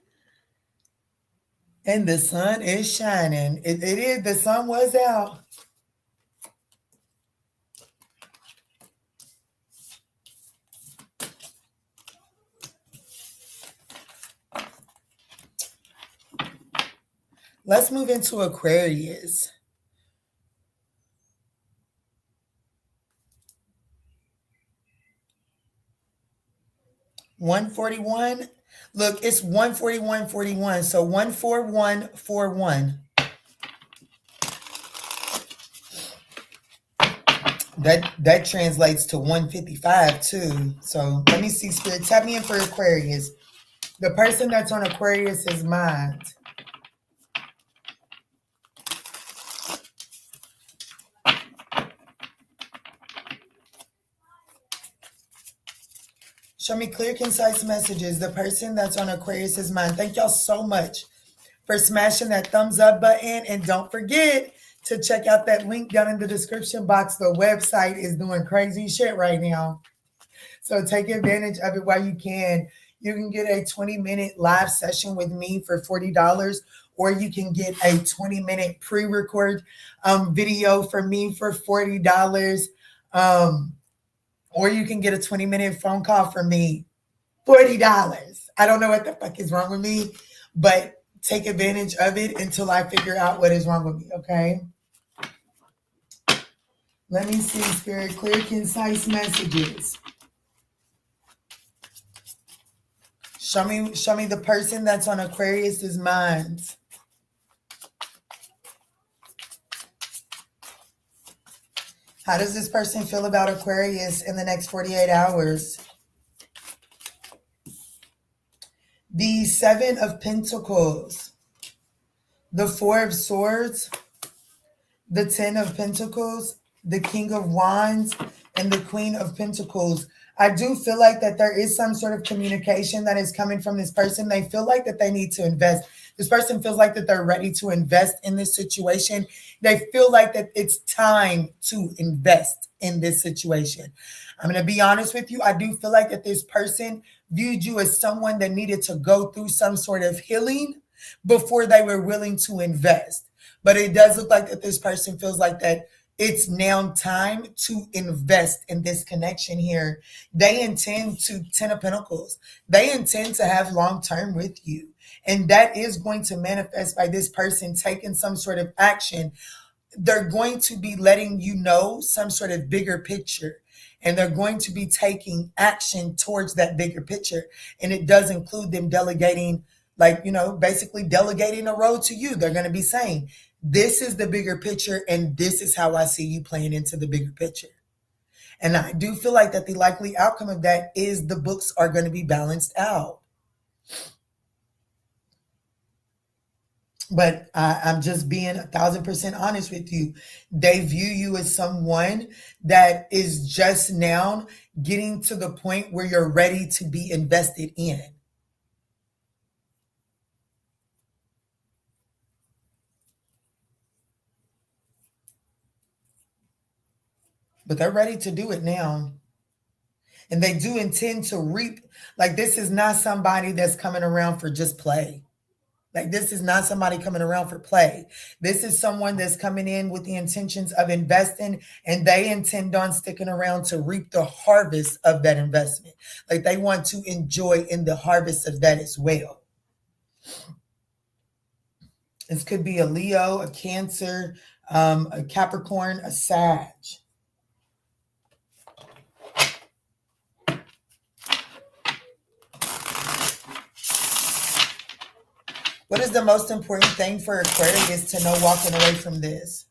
And the sun is shining. It is. The sun was out. Let's move into Aquarius. $141. Look, it's 141.41. So 141.41. That translates to 155 too. So let me see, Spirit. Tap me in for Aquarius. The person that's on Aquarius's mind. Show me clear, concise messages. The person that's on Aquarius's mind. Thank y'all so much for smashing that thumbs up button. And don't forget to check out that link down in the description box. The website is doing crazy shit right now. So take advantage of it while you can. You can get a 20-minute live session with me for $40, or you can get a 20-minute pre-record video for me for $40. Or you can get a 20-minute phone call from me, $40. I don't know what the fuck is wrong with me, but take advantage of it until I figure out what is wrong with me, okay? Let me see, Spirit. Clear, concise messages. Show me the person that's on Aquarius's mind. How does this person feel about Aquarius in the next 48 hours? The 7 of Pentacles, the 4 of Swords, the 10 of Pentacles, the King of Wands, and the Queen of Pentacles. I do feel like that there is some sort of communication that is coming from this person. They feel like that they need to invest. This person feels like that they're ready to invest in this situation. They feel like that it's time to invest in this situation. I'm going to be honest with you. I do feel like that this person viewed you as someone that needed to go through some sort of healing before they were willing to invest. But it does look like that this person feels like that it's now time to invest in this connection here. They intend to, 10 of Pentacles, they intend to have long-term with you. And that is going to manifest by this person taking some sort of action. They're going to be letting you know some sort of bigger picture. And they're going to be taking action towards that bigger picture. And it does include them delegating, basically delegating a role to you. They're going to be saying, this is the bigger picture, and this is how I see you playing into the bigger picture. And I do feel like that the likely outcome of that is the books are going to be balanced out. But I'm just being 1,000% honest with you. They view you as someone that is just now getting to the point where you're ready to be invested in. But they're ready to do it now. And they do intend to reap. Like, this is not somebody that's coming around for just play. Like, this is not somebody coming around for play. This is someone that's coming in with the intentions of investing, and they intend on sticking around to reap the harvest of that investment. Like, they want to enjoy in the harvest of that as well. This could be a Leo, a Cancer, a Capricorn, a Sag. What is the most important thing for Aquarius to know walking away from this?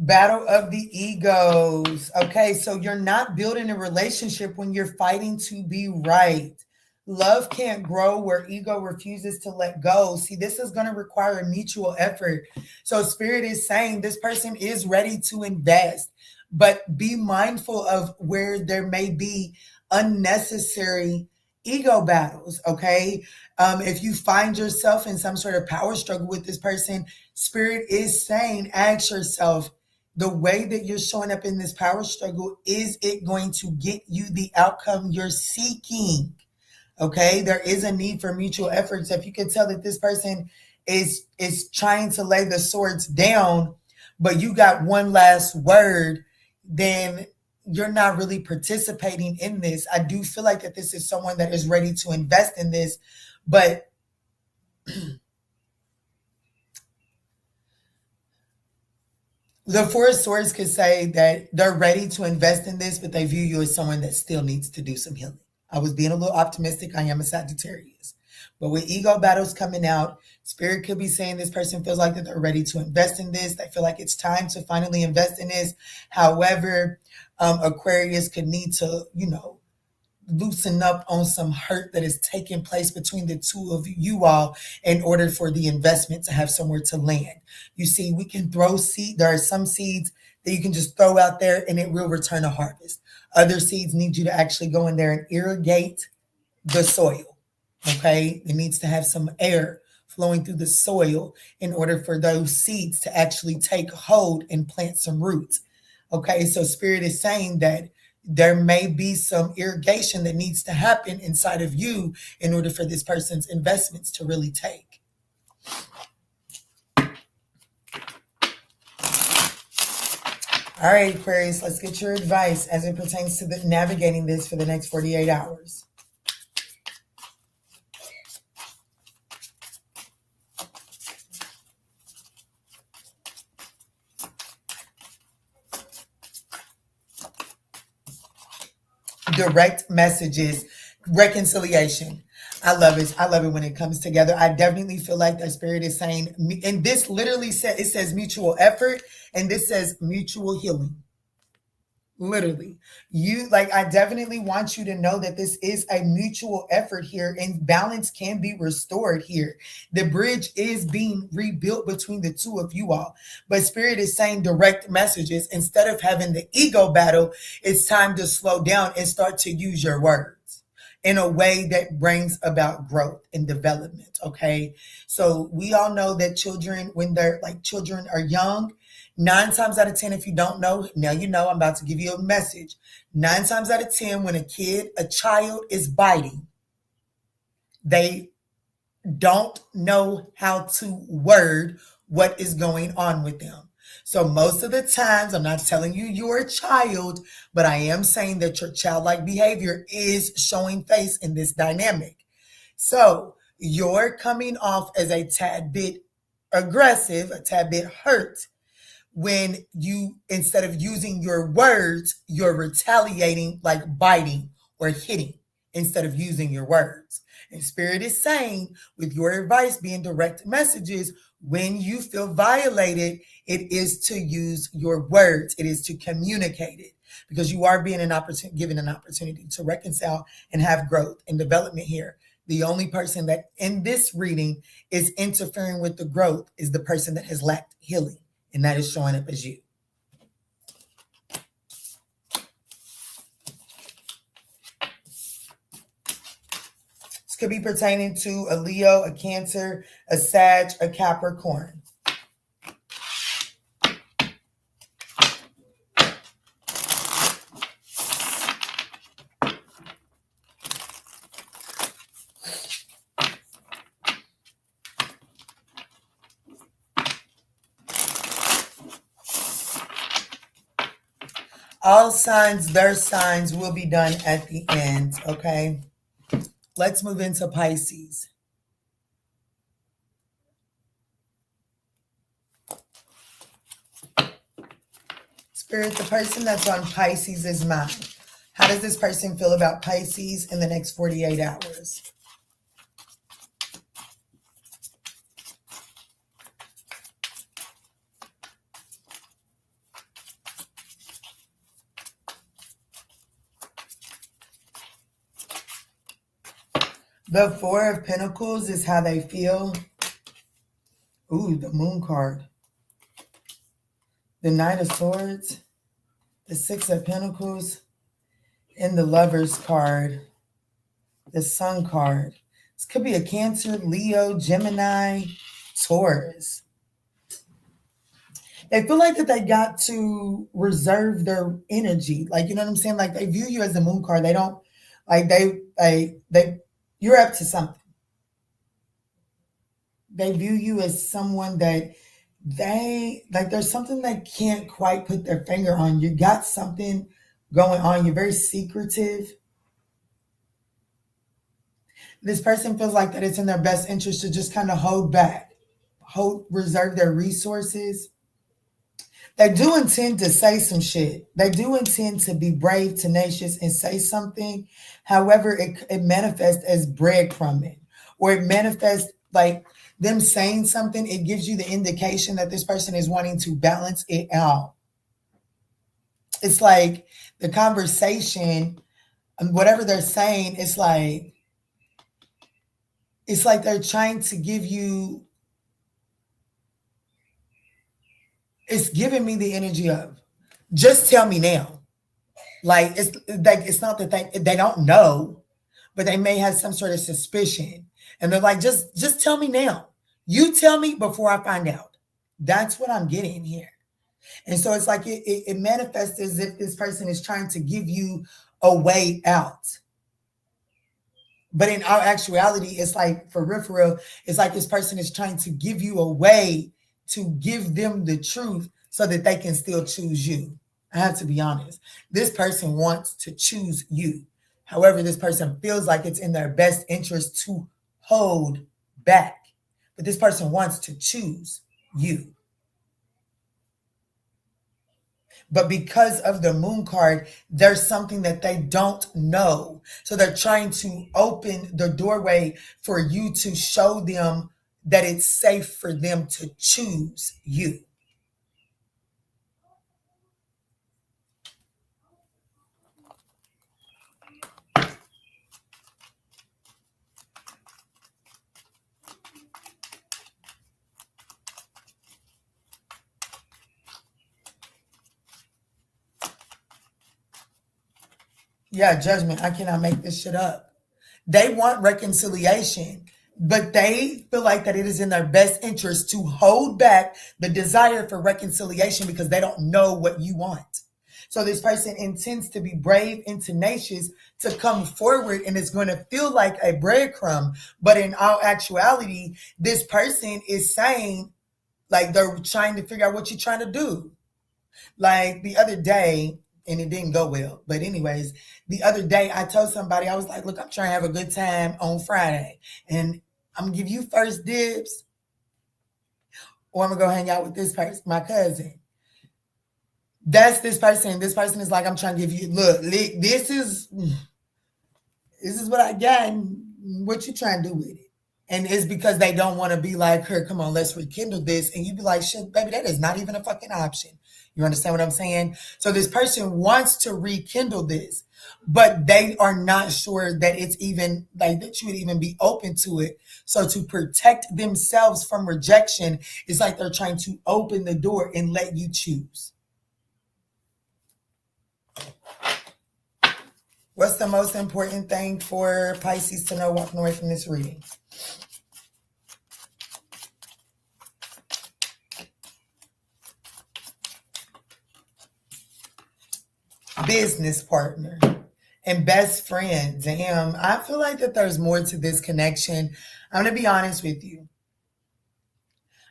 Battle of the egos. Okay, so you're not building a relationship when you're fighting to be right. Love can't grow where ego refuses to let go. See, this is going to require a mutual effort. So, Spirit is saying this person is ready to invest, but be mindful of where there may be unnecessary ego battles. Okay, if you find yourself in some sort of power struggle with this person, Spirit is saying, ask yourself, the way that you're showing up in this power struggle, is it going to get you the outcome you're seeking? Okay, there is a need for mutual efforts. If you can tell that this person is trying to lay the swords down, but you got one last word, then you're not really participating in this. I do feel like that this is someone that is ready to invest in this, but the Four of Swords could say that they're ready to invest in this, but they view you as someone that still needs to do some healing. I was being a little optimistic. I am a Sagittarius. But with ego battles coming out, Spirit could be saying this person feels like that they're ready to invest in this. They feel like it's time to finally invest in this. However, Aquarius could need to, loosen up on some hurt that is taking place between the two of you all in order for the investment to have somewhere to land. You see, we can throw seed. There are some seeds that you can just throw out there and it will return a harvest. Other seeds need you to actually go in there and irrigate the soil. Okay, it needs to have some air flowing through the soil in order for those seeds to actually take hold and plant some roots. Okay, so Spirit is saying that there may be some irrigation that needs to happen inside of you in order for this person's investments to really take. All right, Aquarius, let's get your advice as it pertains to navigating this for the next 48 hours. Direct messages, reconciliation. I love it. I love it when it comes together. I definitely feel like that Spirit is saying, and this literally says, it says mutual effort, and this says mutual healing. Literally, I definitely want you to know that this is a mutual effort here, and balance can be restored here. The bridge is being rebuilt between the two of you all. But Spirit is saying direct messages. Instead of having the ego battle, it's time to slow down and start to use your words in a way that brings about growth and development. Okay. So we all know that children, when children are young, 9 times out of 10, if you don't know, now you know. I'm about to give you a message. 9 times out of 10, when a child is biting, they don't know how to word what is going on with them. So most of the times, I'm not telling you you're a child, but I am saying that your childlike behavior is showing face in this dynamic. So you're coming off as a tad bit aggressive, a tad bit hurt, when you, instead of using your words, you're retaliating, like biting or hitting, instead of using your words. And Spirit is saying, with your advice being direct messages, when you feel violated, it is to use your words. It is to communicate it, because you are being given an opportunity to reconcile and have growth and development here. The only person that in this reading is interfering with the growth is the person that has lacked healing, and that is showing up as you. This could be pertaining to a Leo, a Cancer, a Sag, a Capricorn. All signs, their signs will be done at the end, okay? Let's move into Pisces. Spirit, the person that's on Pisces is mine. How does this person feel about Pisces in the next 48 hours? The Four of Pentacles is how they feel. Ooh, the Moon card. The Knight of Swords. The Six of Pentacles. And the Lover's card. The Sun card. This could be a Cancer, Leo, Gemini, Taurus. They feel like that they got to reserve their energy. Like, you know what I'm saying? Like, they view you as a Moon card. They don't, like, you're up to something. They view you as someone that there's something they can't quite put their finger on. You got something going on. You're very secretive. This person feels like that it's in their best interest to just kind of hold back, reserve their resources. They do intend to say some shit. They do intend to be brave, tenacious, and say something. However, it manifests as breadcrumbing, or it manifests like them saying something. It gives you the indication that this person is wanting to balance it out. It's like the conversation, and whatever they're saying, it's like they're trying to give you. It's giving me the energy of, just tell me now. Like, it's not that they don't know, but they may have some sort of suspicion. And they're like, just tell me now. You tell me before I find out. That's what I'm getting here. And so it's like it manifests as if this person is trying to give you a way out. But in our actuality, it's like, for real, it's like this person is trying to give you a way to give them the truth so that they can still choose you. I have to be honest. This person wants to choose you. However, this person feels like it's in their best interest to hold back. But this person wants to choose you. But because of the Moon card, there's something that they don't know. So they're trying to open the doorway for you to show them that it's safe for them to choose you. Yeah, Judgment. I cannot make this shit up. They want reconciliation, but they feel like that it is in their best interest to hold back the desire for reconciliation because they don't know what you want. So this person intends to be brave and tenacious to come forward, and it's going to feel like a breadcrumb. But in all actuality, this person is saying, like, they're trying to figure out what you're trying to do. Like the other day, and it didn't go well. But anyways, the other day I told somebody, I was like, look, I'm trying to have a good time on Friday. And I'm going to give you first dibs, or I'm going to go hang out with this person, my cousin. That's this person. This person is like, I'm trying to give you, look, this is what I got, and what you trying to do with it? And it's because they don't want to be like her, come on, let's rekindle this. And you be like, shit, baby, that is not even a fucking option. You understand what I'm saying? So this person wants to rekindle this, but they are not sure that it's even like that you would even be open to it. So to protect themselves from rejection, it's like they're trying to open the door and let you choose. What's the most important thing for Pisces to know walking away from this reading? Business partner and best friend. Damn, I feel like that there's more to this connection. I'm going to be honest with you.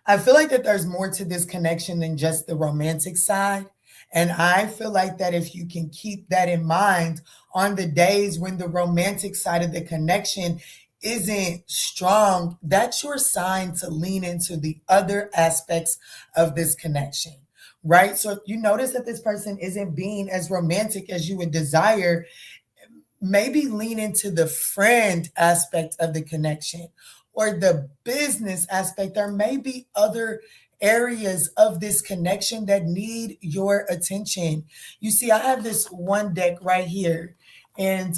I feel like that there's more to this connection than just the romantic side. And I feel like that if you can keep that in mind on the days when the romantic side of the connection isn't strong, that's your sign to lean into the other aspects of this connection, right? So if you notice that this person isn't being as romantic as you would desire, maybe lean into the friend aspect of the connection or the business aspect. There may be other areas of this connection that need your attention. You see, I have this one deck right here, and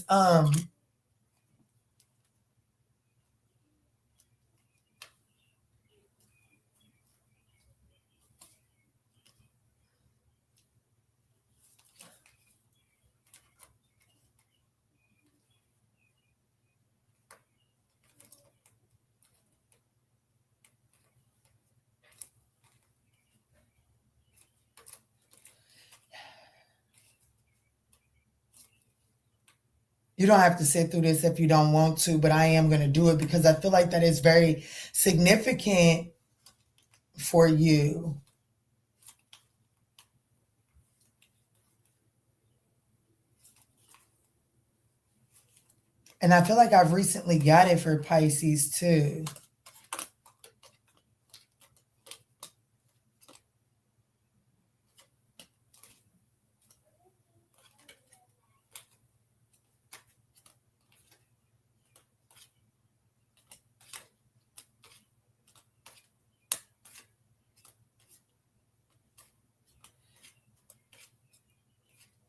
you don't have to sit through this if you don't want to, but I am going to do it because I feel like that is very significant for you. And I feel like I've recently got it for Pisces too.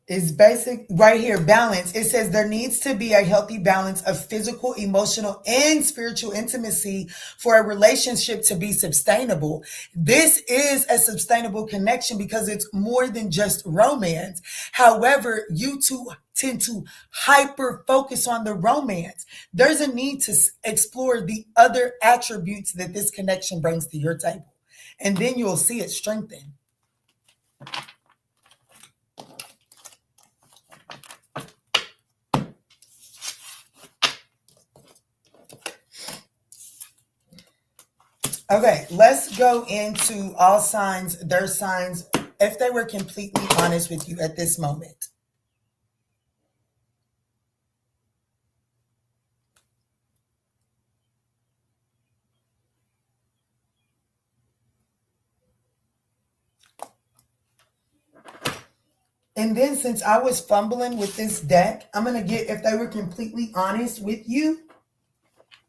Is basic right here, balance. It says there needs to be a healthy balance of physical, emotional, and spiritual intimacy for a relationship to be sustainable. This is a sustainable connection because it's more than just romance. However, you two tend to hyper focus on the romance. There's a need to explore the other attributes that this connection brings to your table, and then you'll see it strengthen. Okay, let's go into all signs, their signs, if they were completely honest with you at this moment. And then since I was fumbling with this deck, I'm going to get if they were completely honest with you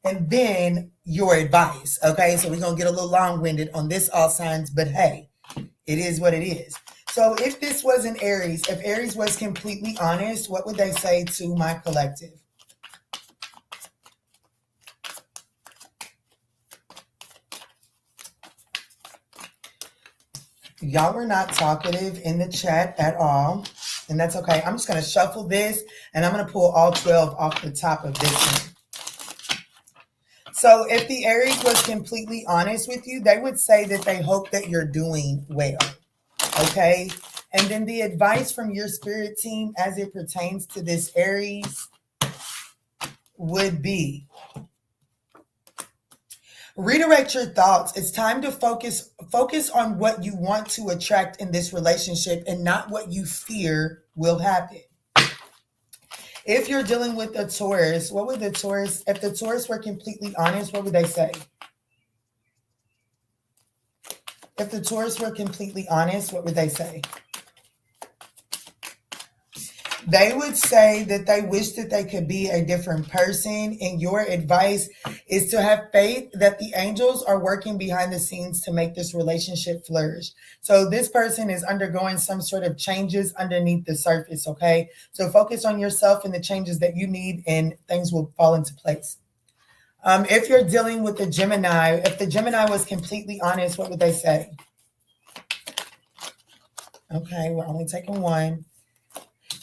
and then your advice. Okay, so we're going to get a little long-winded on this all signs, but hey, it is what it is. So if this was an Aries, if Aries was completely honest, what would they say to my collective? Y'all were not talkative in the chat at all, and that's okay. I'm just going to shuffle this, and I'm going to pull all 12 off the top of this one. So if the Aries was completely honest with you, they would say that they hope that you're doing well, okay? And then the advice from your spirit team as it pertains to this Aries would be, redirect your thoughts. It's time to focus on what you want to attract in this relationship and not what you fear will happen. If you're dealing with a Taurus, what would the Taurus, if the Taurus were completely honest, what would they say? If the Taurus were completely honest, what would they say? They would say that they wish that they could be a different person. And your advice is to have faith that the angels are working behind the scenes to make this relationship flourish. So this person is undergoing some sort of changes underneath the surface, okay? So focus on yourself and the changes that you need, and things will fall into place. If you're dealing with a Gemini, if the Gemini was completely honest, what would they say? Okay, we're only taking one.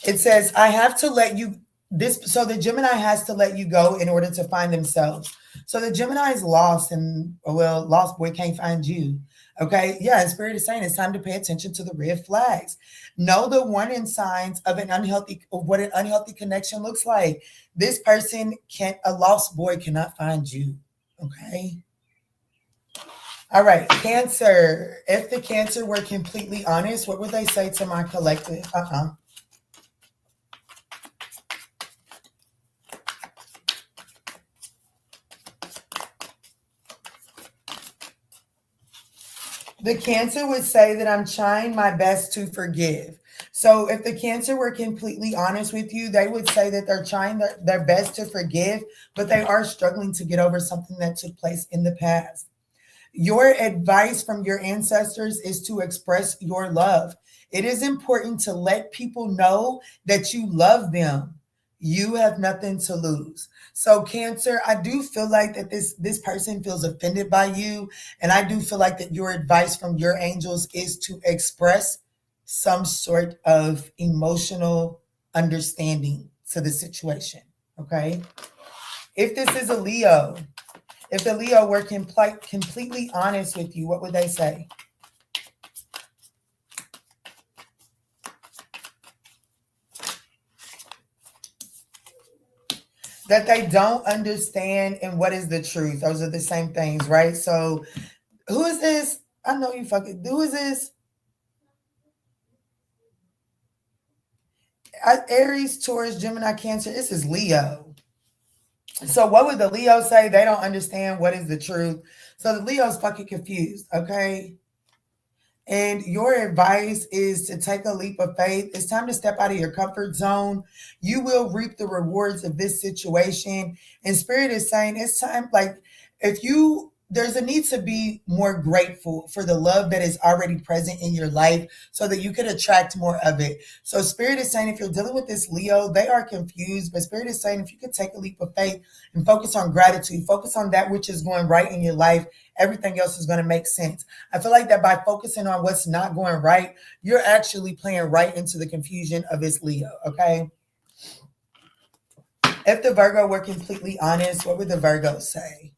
It says, I have to let you so the Gemini has to let you go in order to find themselves. So the Gemini is lost, and well, lost boy can't find you. Okay. Yeah, and Spirit is saying it's time to pay attention to the red flags. Know the warning signs of what an unhealthy connection looks like. This person a lost boy cannot find you. Okay. All right, Cancer. If the Cancer were completely honest, what would they say to my collective? The Cancer would say that I'm trying my best to forgive. So if the Cancer were completely honest with you, they would say that they're trying their best to forgive, but they are struggling to get over something that took place in the past. Your advice from your ancestors is to express your love. It is important to let people know that you love them. You have nothing to lose. So Cancer, I do feel like that this person feels offended by you, and I do feel like that your advice from your angels is to express some sort of emotional understanding to the situation. Okay? If this is a Leo, if the Leo were completely honest with you, what would they say? That they don't understand and what is the truth. Those are the same things, right? So who is this? I know you fucking, who is this? Aries, Taurus, Gemini, Cancer. This is Leo. So what would the Leo say? They don't understand what is the truth. So the Leo's fucking confused, okay? And your advice is to take a leap of faith. It's time to step out of your comfort zone. You will reap the rewards of this situation. And Spirit is saying it's time, like, there's a need to be more grateful for the love that is already present in your life so that you can attract more of it. So Spirit is saying if you're dealing with this Leo, they are confused, but Spirit is saying if you could take a leap of faith and focus on gratitude, focus on that which is going right in your life, everything else is going to make sense. I feel like that by focusing on what's not going right, you're actually playing right into the confusion of this Leo, okay? If the Virgo were completely honest, what would the Virgo say?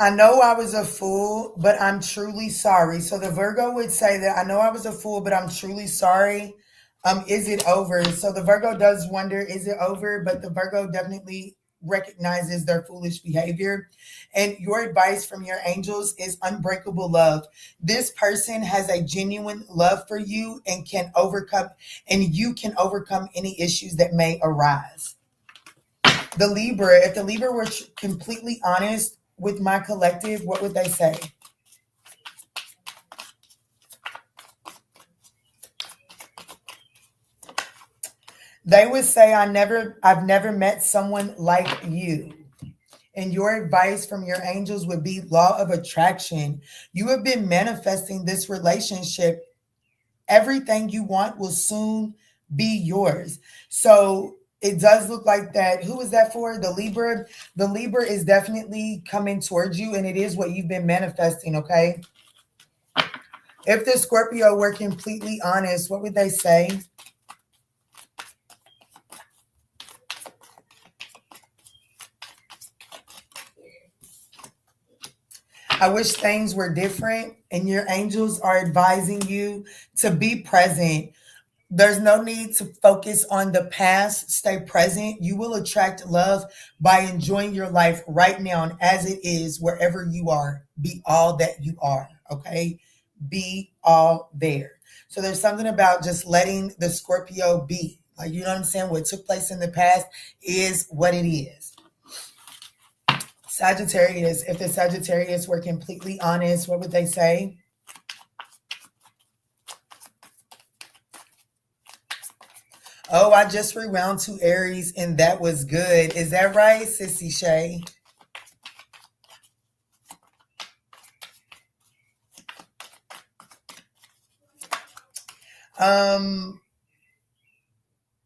I know I was a fool, but I'm truly sorry. So the Virgo would say that I know I was a fool, but I'm truly sorry. Is it over? So the Virgo does wonder, is it over? But the Virgo definitely recognizes their foolish behavior. And your advice from your angels is unbreakable love. This person has a genuine love for you and you can overcome any issues that may arise. The Libra, if the Libra were completely honest with my collective, what would they say? They would say, I've never met someone like you. And your advice from your angels would be law of attraction. You have been manifesting this relationship. Everything you want will soon be yours. So it does look like that. Who is that for? The Libra. The Libra is definitely coming towards you, and it is what you've been manifesting, okay? If the Scorpio were completely honest, what would they say? I wish things were different, and your angels are advising you to be present. There's no need to focus on the past. Stay present. You will attract love by enjoying your life right now and as it is, wherever you are. Be all that you are, okay? Be all there. So there's something about just letting the Scorpio be. Like, you know what I'm saying? What took place in the past is what it is. Sagittarius, if the Sagittarius were completely honest, what would they say? Oh, I just rewound to Aries and that was good. Is that right, Sissy Shay?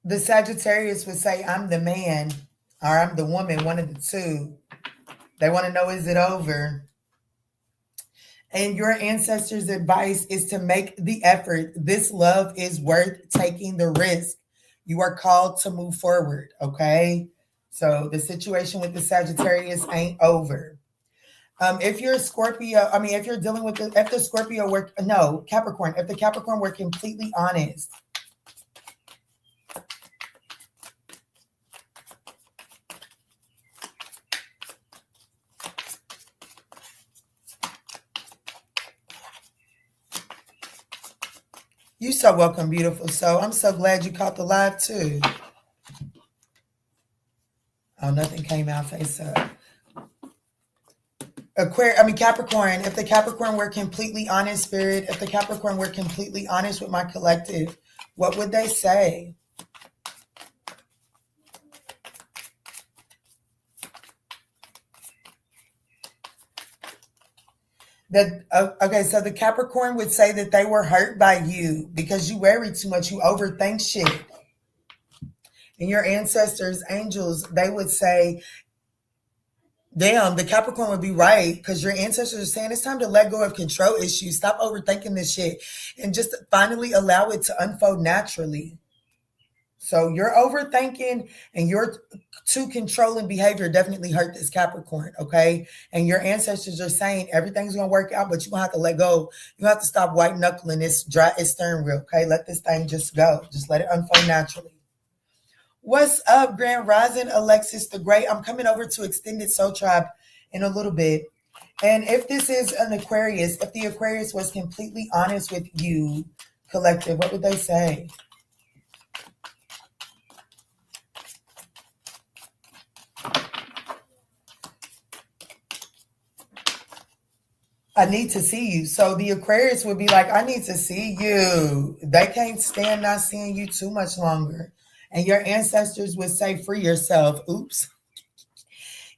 The Sagittarius would say, I'm the man, or I'm the woman, one of the two. They want to know, is it over? And your ancestors' advice is to make the effort. This love is worth taking the risk. You are called to move forward, okay? So the situation with the Sagittarius ain't over. If you're a Scorpio, if you're dealing with if the Scorpio were, no, Capricorn, if the Capricorn were completely honest, you're so welcome, beautiful soul. I'm so glad you caught the live too. Oh, nothing came out face up. Capricorn, if the Capricorn were completely honest, Spirit, if the Capricorn were completely honest with my collective, what would they say? So the Capricorn would say that they were hurt by you because you worry too much, you overthink shit. And your ancestors, angels, they would say, damn, the Capricorn would be right because your ancestors are saying it's time to let go of control issues. Stop overthinking this shit and just finally allow it to unfold naturally. So your overthinking and your too controlling behavior definitely hurt this Capricorn, okay? And your ancestors are saying everything's going to work out, but you're going to have to let go. You have to stop white knuckling this steering wheel, okay? Let this thing just go. Just let it unfold naturally. What's up, Grand Rising, Alexis the Great? I'm coming over to Extended Soul Tribe in a little bit. And if this is an Aquarius, if the Aquarius was completely honest with you, collective, what would they say? I need to see you. So the Aquarius would be like, I need to see you. They can't stand not seeing you too much longer. And your ancestors would say, free yourself. Oops.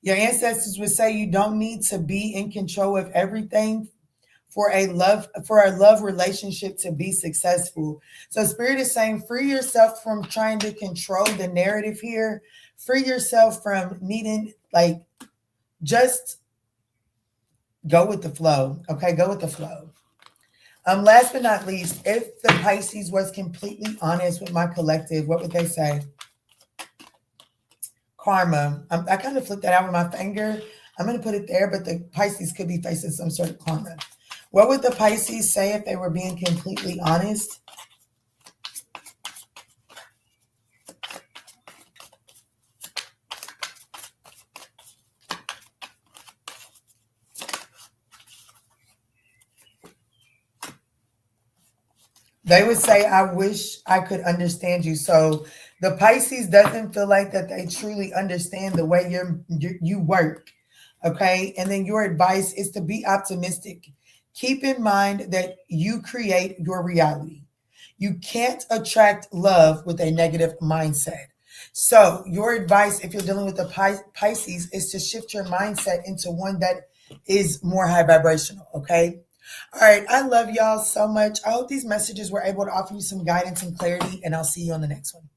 Your ancestors would say you don't need to be in control of everything for a love relationship to be successful. So Spirit is saying, free yourself from trying to control the narrative here. Free yourself from needing, just go with the flow. Okay, go with the flow. Last but not least, if the Pisces was completely honest with my collective, what would they say? Karma. I kind of flipped that out with my finger. I'm going to put it there, but the Pisces could be facing some sort of karma. What would the Pisces say if they were being completely honest? They would say, I wish I could understand you. So the Pisces doesn't feel like that they truly understand the way you work. Okay. And then your advice is to be optimistic. Keep in mind that you create your reality. You can't attract love with a negative mindset. So your advice, if you're dealing with the Pisces, is to shift your mindset into one that is more high vibrational. Okay. All right. I love y'all so much. I hope these messages were able to offer you some guidance and clarity, and I'll see you on the next one.